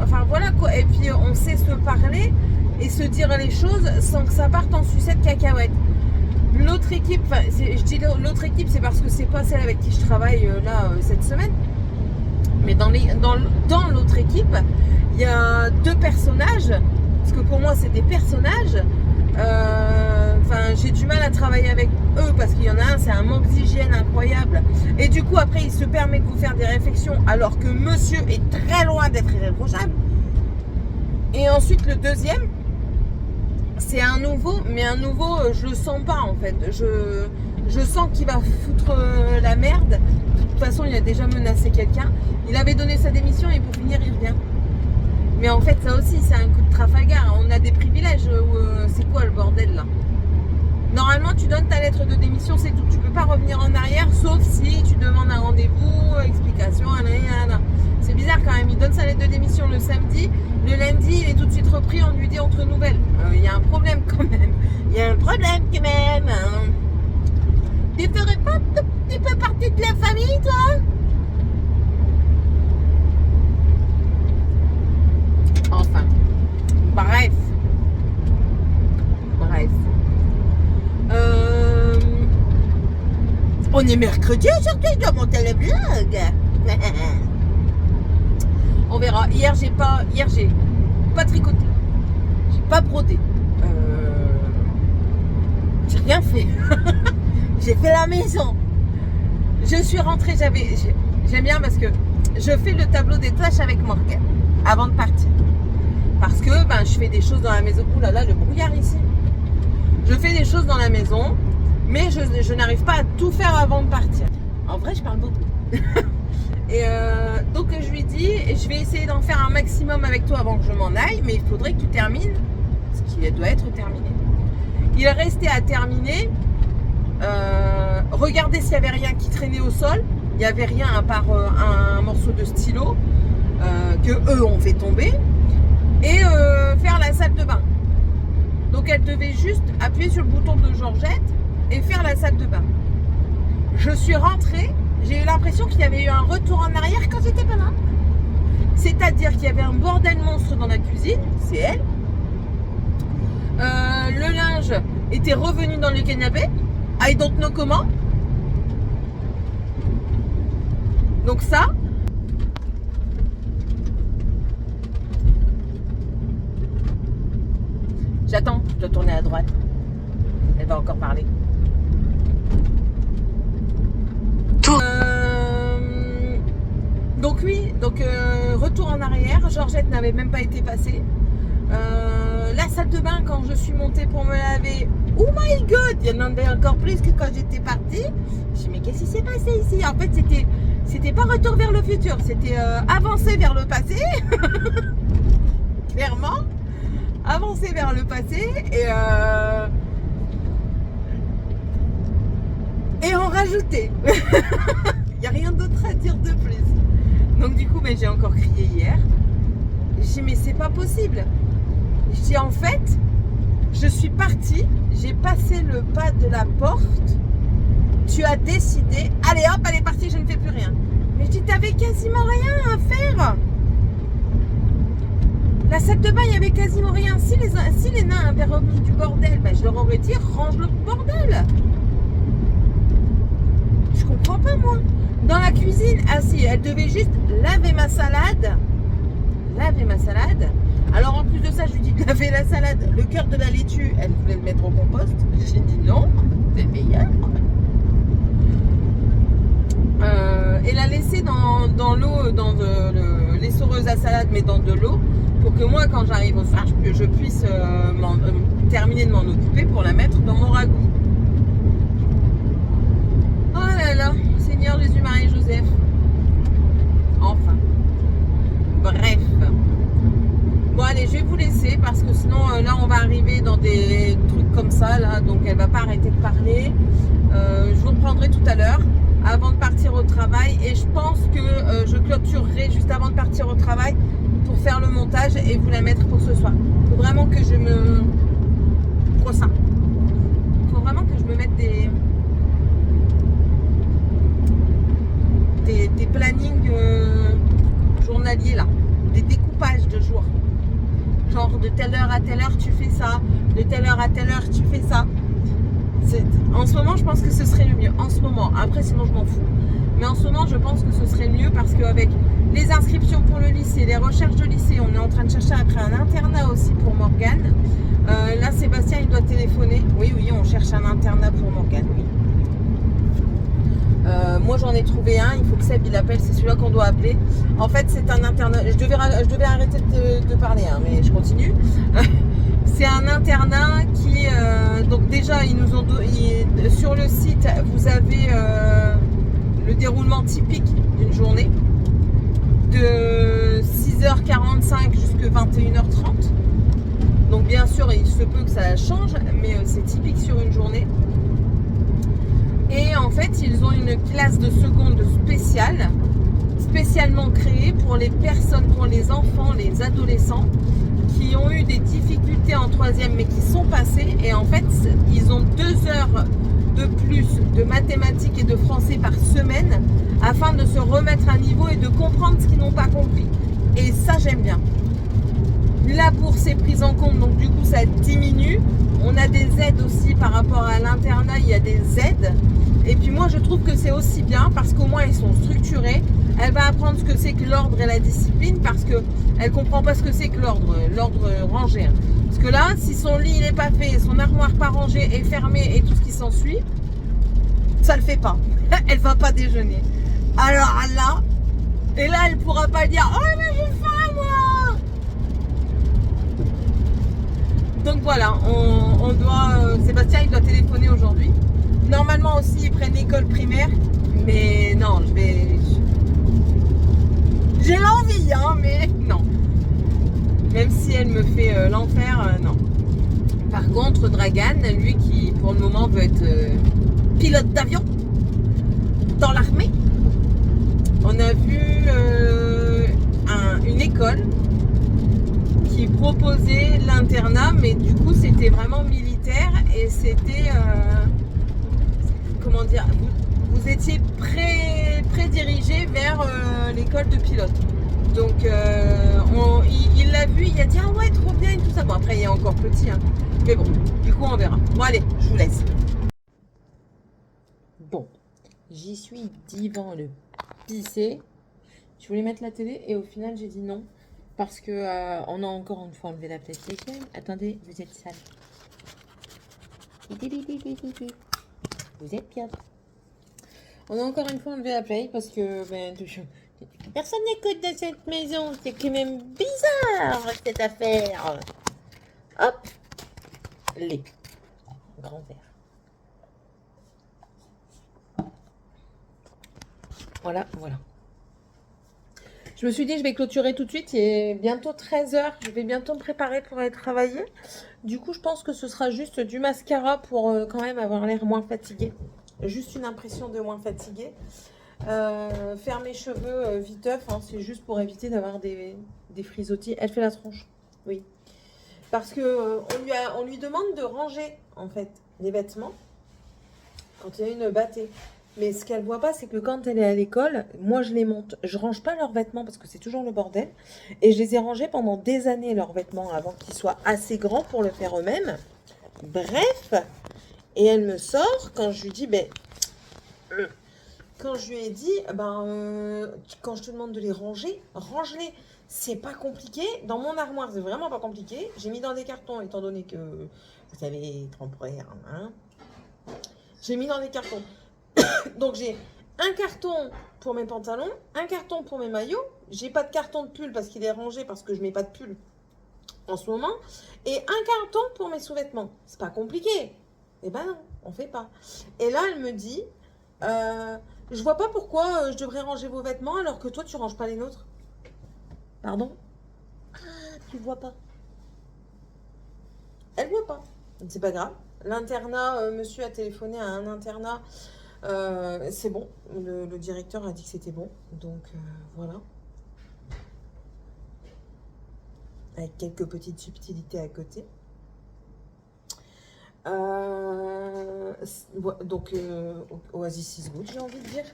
Speaker 1: Enfin voilà quoi. Et puis on sait se parler et se dire les choses sans que ça parte en sucette cacahuète. L'autre équipe, je dis l'autre équipe, c'est parce que c'est pas celle avec qui je travaille là cette semaine. Mais dans l'autre équipe, il y a deux personnages, parce que pour moi c'est des personnages. J'ai du mal à travailler avec eux parce qu'il y en a un, c'est un manque d'hygiène incroyable. Et du coup après il se permet de vous faire des réflexions alors que monsieur est très loin d'être irréprochable. Et ensuite le deuxième, c'est un nouveau, mais un nouveau, je le sens pas en fait. Je sens qu'il va foutre la merde. De toute façon, il a déjà menacé quelqu'un. Il avait donné sa démission et pour finir, il revient. Mais en fait, ça aussi, c'est un coup de Trafalgar. On a des privilèges. C'est quoi le bordel là? Normalement, tu donnes ta lettre de démission, c'est tout. Tu peux pas revenir en arrière, sauf si tu demandes un rendez-vous, explication, C'est bizarre quand même. Il donne sa lettre de démission le samedi. Le lundi, il est tout de suite repris. On lui dit entre nouvelles. Il y a un problème quand même. Il y a un problème quand même. Tu ferais pas un petit peu partie de la famille, toi? Enfin. Bref. On est mercredi aujourd'hui, je dois monter le vlog. On verra. Hier j'ai pas tricoté. J'ai pas brodé. J'ai rien fait. J'ai fait la maison. Je suis rentrée, j'aime bien parce que je fais le tableau des tâches avec Morgane avant de partir. Parce que je fais des choses dans la maison. Ouh là là, le brouillard ici. Je fais des choses dans la maison, mais je n'arrive pas à tout faire avant de partir. En vrai, je parle beaucoup. Et donc je lui dis, je vais essayer d'en faire un maximum avec toi avant que je m'en aille, mais il faudrait que tu termines ce qui doit être terminé. Il restait à terminer. Regarder s'il n'y avait rien qui traînait au sol. Il n'y avait rien à part un morceau de stylo que eux ont fait tomber. Et faire la salle de bain. Donc elle devait juste appuyer sur le bouton de Georgette et faire la salle de bain. Je suis rentrée, j'ai eu l'impression qu'il y avait eu un retour en arrière quand j'étais pas là. C'est-à-dire qu'il y avait un bordel monstre dans la cuisine, c'est elle. Le linge était revenu dans le canapé. I don't know comment. Donc ça. J'attends, je dois tourner à droite. Elle va encore parler. Donc oui, retour en arrière. Georgette n'avait même pas été passée. La salle de bain, quand je suis montée pour me laver, oh my god, il y en avait encore plus que quand j'étais partie. Je me suis dit, mais qu'est-ce qui s'est passé ici? En fait, c'était pas retour vers le futur, c'était avancer vers le passé. Clairement, avancer vers le passé et en rajouter. Il n'y a rien d'autre à dire de plus. Donc du coup, j'ai encore crié hier. J'ai dit, mais c'est pas possible. Je dis, en fait, je suis partie, j'ai passé le pas de la porte, tu as décidé, allez hop, elle est partie, je ne fais plus rien. Mais je dis, t'avais quasiment rien à faire. La salle de bain, il n'y avait quasiment rien. Si les nains avaient remis du bordel, je leur aurais dit, range le bordel. Je comprends pas, moi. Dans la cuisine, ah si, elle devait juste laver ma salade. Alors en plus de ça, je lui dis de laver la salade, le cœur de la laitue, elle voulait le mettre au compost. J'ai dit non, c'est meilleur. Et la laisser dans l'eau, dans l'essoreuse à salade, mais dans de l'eau, pour que moi, quand j'arrive au soir, je puisse terminer de m'en occuper pour la mettre dans mon ragoût. Oh là là, Seigneur Jésus, Marie et Joseph. Enfin. Bref. Bon allez, je vais vous laisser parce que sinon là on va arriver dans des trucs comme ça là, donc elle va pas arrêter de parler. Je vous reprendrai tout à l'heure avant de partir au travail et je pense que je clôturerai juste avant de partir au travail pour faire le montage et vous la mettre pour ce soir. Faut vraiment que je me faut vraiment que je me mette des plannings journaliers là, des découpages de jours. Genre de telle heure à telle heure tu fais ça, de telle heure à telle heure tu fais ça. En ce moment je pense que ce serait le mieux. En ce moment, après sinon je m'en fous. Mais en ce moment je pense que ce serait le mieux parce qu'avec les inscriptions pour le lycée, les recherches de lycée, on est en train de chercher après un internat aussi pour Morgane. Là Sébastien il doit téléphoner. Oui, on cherche un internat pour Morgane, oui. Moi j'en ai trouvé un, il faut que Seb il appelle, c'est celui-là qu'on doit appeler. En fait c'est un internat, je devais arrêter de parler hein, mais je continue. C'est un internat qui, donc déjà ils nous ont sur le site vous avez le déroulement typique d'une journée de 6h45 jusqu'à 21h30. Donc bien sûr il se peut que ça change, mais c'est typique sur une journée. Et en fait, ils ont une classe de seconde spéciale, spécialement créée pour les personnes, pour les enfants, les adolescents qui ont eu des difficultés en troisième mais qui sont passés. Et en fait, ils ont 2 heures de plus de mathématiques et de français par semaine afin de se remettre à niveau et de comprendre ce qu'ils n'ont pas compris. Et ça, j'aime bien. La bourse est prise en compte, donc du coup, ça diminue. On a des aides aussi par rapport à l'internat, il y a des aides. Et puis moi je trouve que c'est aussi bien parce qu'au moins ils sont structurés. Elle va apprendre ce que c'est que l'ordre et la discipline parce qu'elle ne comprend pas ce que c'est que l'ordre rangé. Parce que là, si son lit il n'est pas fait, son armoire pas rangée est fermée et tout ce qui s'ensuit, ça le fait pas. Elle va pas déjeuner. Alors là, et là elle pourra pas dire « Oh mais j'ai faim moi !» Donc voilà, on doit, Sébastien il doit téléphoner aujourd'hui. Normalement aussi ils prennent l'école primaire, mais non, j'ai l'envie hein, mais non. Même si elle me fait l'enfer, non. Par contre, Dragan, lui qui pour le moment veut être pilote d'avion dans l'armée, on a vu une école qui proposait l'internat, mais du coup c'était vraiment militaire et c'était comment dire, vous étiez pré-dirigé vers l'école de pilote. Donc il l'a vu, il a dit ah ouais trop bien et tout ça. Bon après il est encore petit hein. Mais bon, du coup on verra. Bon allez, je vous laisse. Bon, j'y suis devant le PC. Je voulais mettre la télé et au final j'ai dit non. Parce que on a encore une fois enlevé la PlayStation. Attendez, vous êtes sale. Vous êtes bien. On a encore une fois enlevé la Play parce que personne n'écoute dans cette maison. C'est quand même bizarre cette affaire. Hop. Les grand verre. Voilà, voilà. Je me suis dit, je vais clôturer tout de suite. Il est bientôt 13h. Je vais bientôt me préparer pour aller travailler. Du coup, je pense que ce sera juste du mascara pour quand même avoir l'air moins fatiguée. Juste une impression de moins fatiguée. Faire mes cheveux viteuf, hein, c'est juste pour éviter d'avoir des frisottis. Elle fait la tronche, oui. Parce que on lui demande de ranger, en fait, les vêtements quand il y a une bâtée. Mais ce qu'elle voit pas, c'est que quand elle est à l'école, moi je les monte. Je range pas leurs vêtements parce que c'est toujours le bordel. Et je les ai rangés pendant des années, leurs vêtements, avant qu'ils soient assez grands pour le faire eux-mêmes. Bref. Et elle me sort quand je lui dis, quand je lui ai dit, quand je te demande de les ranger, range-les. C'est pas compliqué. Dans mon armoire, c'est vraiment pas compliqué. J'ai mis dans des cartons, étant donné que vous savez, temporaire, hein. J'ai mis dans des cartons. Donc j'ai un carton pour mes pantalons, un carton pour mes maillots. J'ai pas de carton de pull parce qu'il est rangé parce que je mets pas de pull en ce moment. Et un carton pour mes sous-vêtements. C'est pas compliqué. Eh ben non, on fait pas. Et là, elle me dit, je vois pas pourquoi je devrais ranger vos vêtements alors que toi, tu ranges pas les nôtres. Pardon? Ah, tu vois pas. Elle voit pas. C'est pas grave. L'internat, monsieur a téléphoné à un internat. C'est bon. Le directeur a dit que c'était bon. Donc voilà. Avec quelques petites subtilités à côté. Donc Oasis is good, j'ai envie de dire.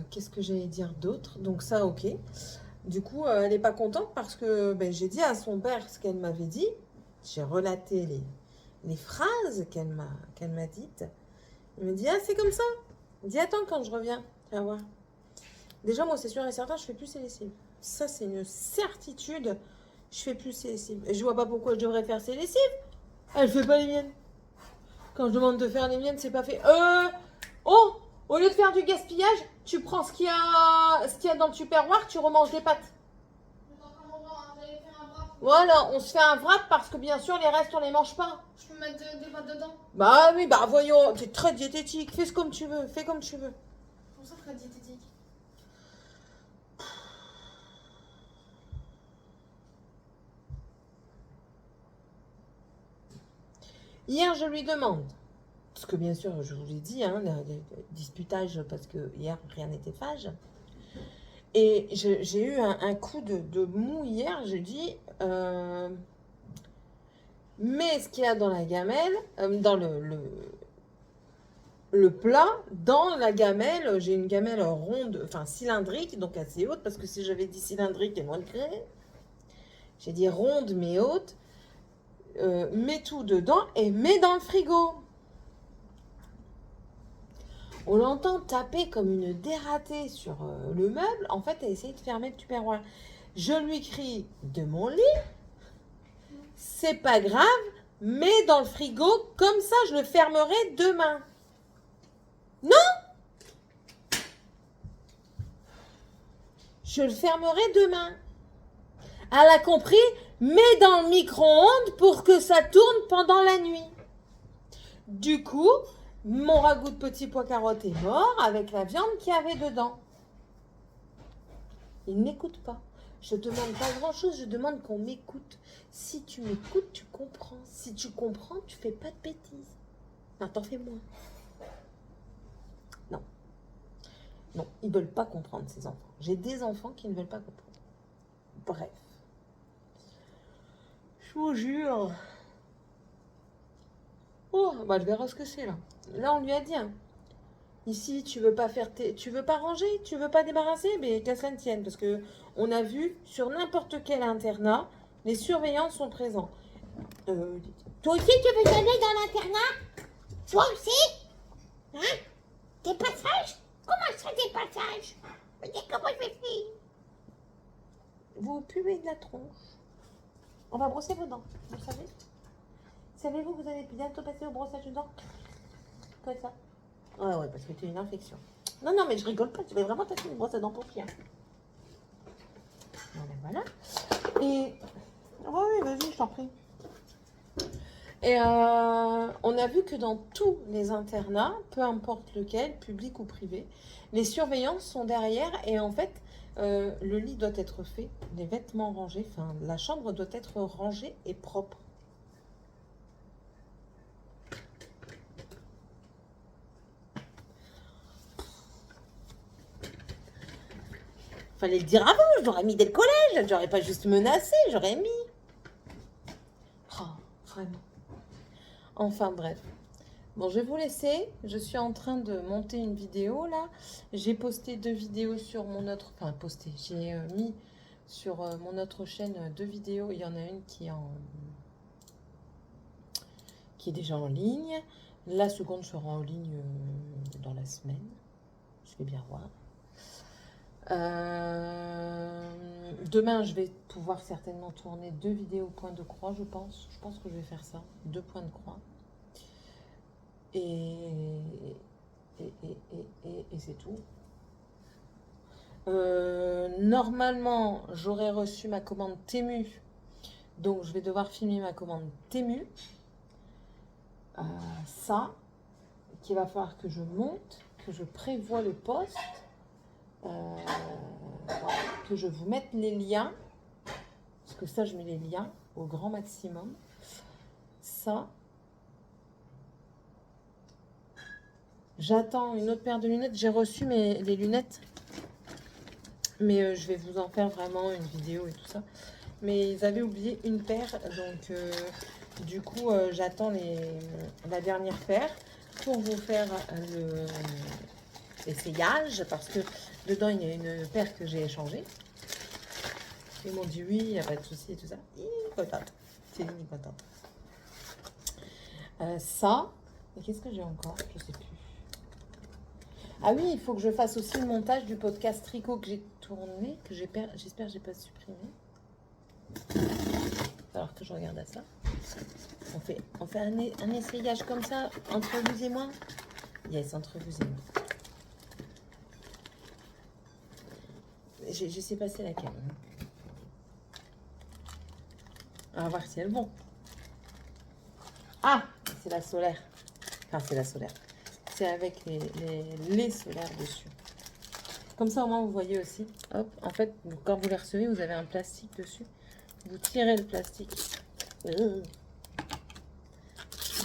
Speaker 1: Qu'est-ce que j'allais dire d'autre? Donc ça, ok. Du coup, elle n'est pas contente parce que j'ai dit à son père ce qu'elle m'avait dit. J'ai relaté les phrases qu'elle m'a dites. Il me dit, ah, c'est comme ça. Dis, attends, quand je reviens, tu vas voir. Déjà, moi, c'est sûr et certain, je fais plus ses lessives. Ça, c'est une certitude. Je fais plus ses lessives. Et je vois pas pourquoi je devrais faire ses lessives. Elle fait pas les miennes. Quand je demande de faire les miennes, c'est pas fait. Oh, au lieu de faire du gaspillage, tu prends ce qu'il y a dans le tupperware, tu remanges des pâtes. Voilà, on se fait un wrap parce que bien sûr, les restes, on les mange pas.
Speaker 2: Je peux mettre des pâtes dedans?
Speaker 1: Bah oui, bah voyons, t'es très diététique. Fais comme tu veux, fais comme tu veux.
Speaker 2: Comment ça, très diététique?
Speaker 1: Hier, je lui demande, parce que bien sûr, je vous l'ai dit, hein, le disputage, parce que hier, rien n'était phage. Et j'ai eu un coup de mou hier, j'ai dit, mets ce qu'il y a dans la gamelle, dans le plat, dans la gamelle, j'ai une gamelle ronde, enfin cylindrique, donc assez haute, parce que si j'avais dit cylindrique, elle manquerait. J'ai dit ronde mais haute. Mets tout dedans et mets dans le frigo. On l'entend taper comme une dératée sur le meuble. En fait, elle essaye de fermer le tupperware. Je lui crie de mon lit. C'est pas grave, mets dans le frigo. Comme ça, je le fermerai demain. Non! Je le fermerai demain. Elle a compris, mets dans le micro-ondes pour que ça tourne pendant la nuit. Du coup, mon ragoût de petits pois carottes est mort avec la viande qu'il y avait dedans. Il n'écoute pas. Je demande pas grand-chose, je demande qu'on m'écoute. Si tu m'écoutes, tu comprends. Si tu comprends, tu fais pas de bêtises. Non, t'en fais moins. Non. Non, ils veulent pas comprendre, ces enfants. J'ai des enfants qui ne veulent pas comprendre. Bref. Je vous jure. Oh, bah je verrai ce que c'est là. Là, on lui a dit. Hein. Ici, tu veux pas ranger, tu veux pas débarrasser, mais qu'à cela ne tienne, parce que on a vu sur n'importe quel internat, les surveillants sont présents. Toi aussi, tu veux aller dans l'internat? Toi aussi? Hein? Des passages? Comment ça, des passages? Mais comment je vais faire? Vous puez de la tronche. On va brosser vos dents, vous le savez? Savez-vous que vous allez bientôt passer au brossage de dents? Comme ça. Ouais, parce que tu as une infection. Non, mais je rigole pas, tu vas vraiment passer une brosse à dents pour chien. Voilà. Et. Oui, vas-y, je t'en prie. Et on a vu que dans tous les internats, peu importe lequel, public ou privé, les surveillants sont derrière et en fait, le lit doit être fait, les vêtements rangés, enfin, la chambre doit être rangée et propre. Fallait le dire avant, je l'aurais mis dès le collège, j'aurais pas juste menacé, j'aurais mis. Oh, vraiment. Enfin bref. Bon, je vais vous laisser. Je suis en train de monter une vidéo là. J'ai posté 2 vidéos sur mon autre... Enfin, posté. J'ai mis sur mon autre chaîne 2 vidéos. Il y en a une qui est déjà en ligne. La seconde sera en ligne dans la semaine. Je vais bien voir. Demain, je vais pouvoir certainement tourner 2 vidéos point de croix, je pense. Je pense que je vais faire ça, 2 points de croix. Et c'est tout. Normalement, j'aurais reçu ma commande Temu. Donc, je vais devoir filmer ma commande Temu. Ça, qu'il va falloir que je monte, que je prévoie le poste. Que je vous mette les liens. Parce que ça, je mets les liens au grand maximum. Ça. J'attends une autre paire de lunettes. J'ai reçu les lunettes. Mais je vais vous en faire vraiment une vidéo et tout ça. Mais ils avaient oublié une paire. Donc, du coup, j'attends la dernière paire pour vous faire l'essayage. Parce que dedans, il y a une paire que j'ai échangée. Ils m'ont dit oui, il n'y a pas de souci et tout ça. Contente. C'est une contente. Ça. Et qu'est-ce que j'ai encore? Je sais plus. Ah oui, il faut que je fasse aussi le montage du podcast tricot que j'ai tourné, que j'espère que j'ai pas supprimé. Alors que je regarde à ça. On fait un essayage comme ça, entre vous et moi. Yes, entre vous et moi. Je sais pas c'est laquelle. On va voir si elles vont. Ah, c'est la solaire. Enfin, c'est la solaire. C'est avec les solaires dessus. Comme ça, au moins, vous voyez aussi. Hop, en fait, quand vous les recevez, vous avez un plastique dessus. Vous tirez le plastique de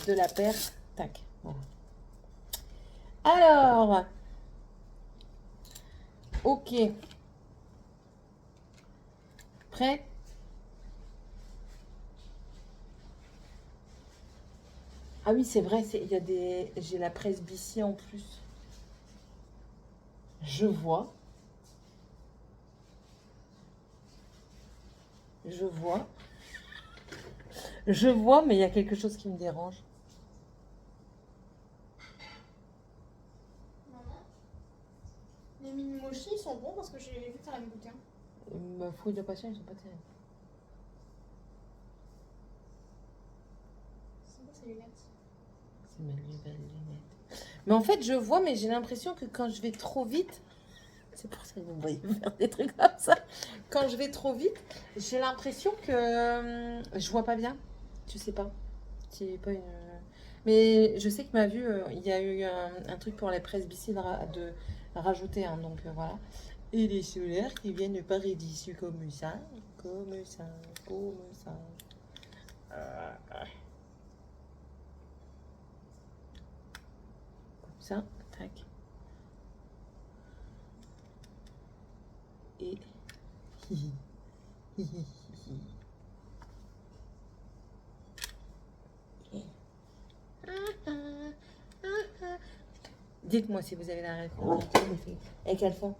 Speaker 1: la paire. Tac. Voilà. Alors. Ok. Prêt? Ah oui, c'est vrai, j'ai la presbytie en plus. Je vois. Je vois, mais il y a quelque chose qui me dérange.
Speaker 2: Maman, les mini mochi ils sont bons parce que j'ai vu que t'en avais goûté un.
Speaker 1: Ma fouille de passion, ils sont pas terribles.
Speaker 2: C'est quoi ces lunettes?
Speaker 1: C'est mes nouvelles lunettes. Mais en fait, je vois, mais j'ai l'impression que quand je vais trop vite, c'est pour ça que vous me voyez faire des trucs comme ça. Quand je vais trop vite, j'ai l'impression que je vois pas bien. Je sais pas. C'est pas une... Mais je sais que ma vue, il y a eu un truc pour les presbyties de rajouter, hein, donc voilà. Et les solaires qui viennent par d'ici comme ça, comme ça, comme ça. Comme ça, tac. Et... Dites-moi si vous avez la réponse. Et qu'elles font.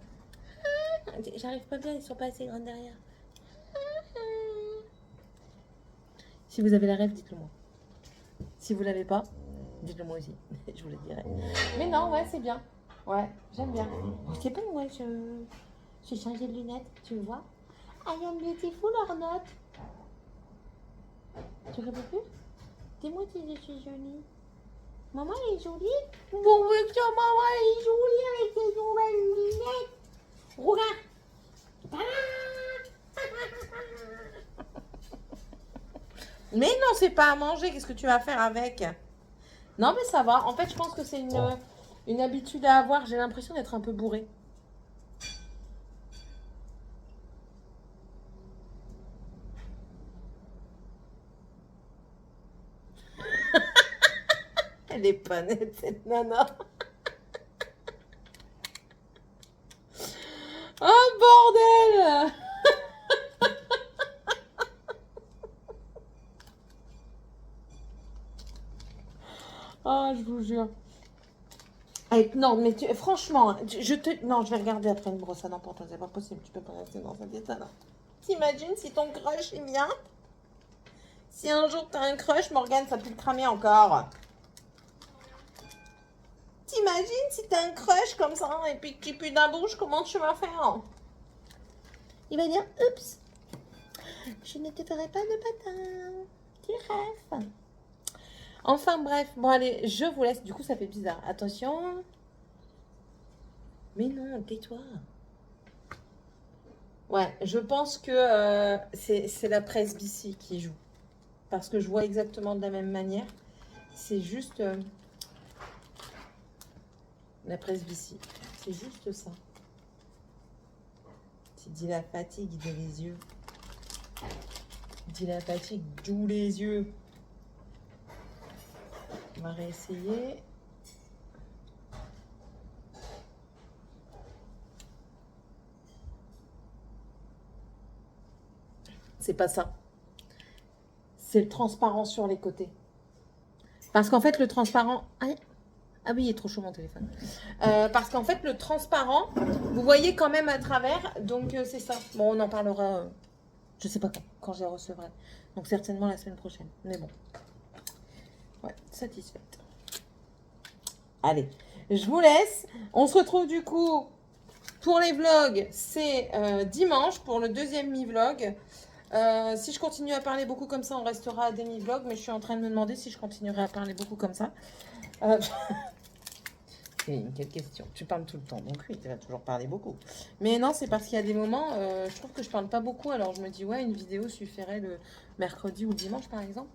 Speaker 1: J'arrive pas bien, ils sont pas assez grandes derrière. Si vous avez la rêve, dites-le moi. Si vous l'avez pas, dites-le moi aussi. Je vous le dirai. Mais non, ouais, c'est bien. Ouais, j'aime bien. C'est pas moi, j'ai changé de lunettes, tu le vois. I am beautiful or not? Tu réponds plus? Dis-moi si je suis jolie. Maman, elle est jolie? Bon, oui, que maman, elle est jolie avec ses nouvelles lunettes. Regarde. Mais non, c'est pas à manger. Qu'est-ce que tu vas faire avec? Non, mais ça va. En fait, je pense que c'est une habitude à avoir. J'ai l'impression d'être un peu bourrée. Elle est pas nette, cette nana. Oh, bordel! Ah, je vous jure. Non, mais franchement, non, je vais regarder après une brosse à dents pour toi. C'est pas possible, tu peux pas rester dans cet état-là. T'imagines si ton crush, il vient? Si un jour t'as un crush, Morgane, ça peut le cramer encore. T'imagines si t'as un crush comme ça et puis que tu pues d'un bouche, comment tu vas faire? Il va dire, oups, je ne te ferai pas de patin. Tu rêves. Enfin bref, bon allez, je vous laisse. Du coup, ça fait bizarre. Attention. Mais non, tais-toi. Ouais, je pense que c'est la presbytie qui joue. Parce que je vois exactement de la même manière. C'est juste la presbytie. C'est juste ça. Tu dis la fatigue de les yeux. Dis la fatigue d'où les yeux. On va réessayer. C'est pas ça. C'est le transparent sur les côtés. Parce qu'en fait, le transparent... Ah oui, il est trop chaud mon téléphone. Parce qu'en fait, le transparent, vous voyez quand même à travers. Donc, c'est ça. Bon, on en parlera, je sais pas quand je les recevrai. Donc, certainement la semaine prochaine. Mais bon. Ouais, satisfaite. Allez, je vous laisse. On se retrouve du coup pour les vlogs. C'est dimanche pour le deuxième mi-vlog. Si je continue à parler beaucoup comme ça, on restera à des mi-vlogs. Mais je suis en train de me demander si je continuerai à parler beaucoup comme ça. Quelle question. Tu parles tout le temps, donc oui, tu vas toujours parler beaucoup. Mais non, c'est parce qu'il y a des moments, je trouve que je parle pas beaucoup. Alors je me dis, ouais, une vidéo suffirait le mercredi ou le dimanche, par exemple.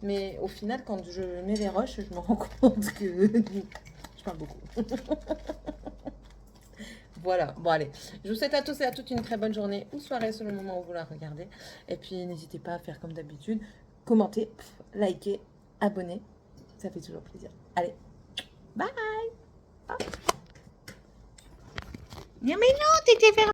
Speaker 1: Mais au final, quand je mets les rushs, je me rends compte que je parle beaucoup. Voilà, bon allez. Je vous souhaite à tous et à toutes une très bonne journée ou soirée selon le moment où vous la regardez. Et puis n'hésitez pas à faire comme d'habitude. Commentez, likez, abonnez. Ça fait toujours plaisir. Allez, bye. Mais non, t'étais fermé.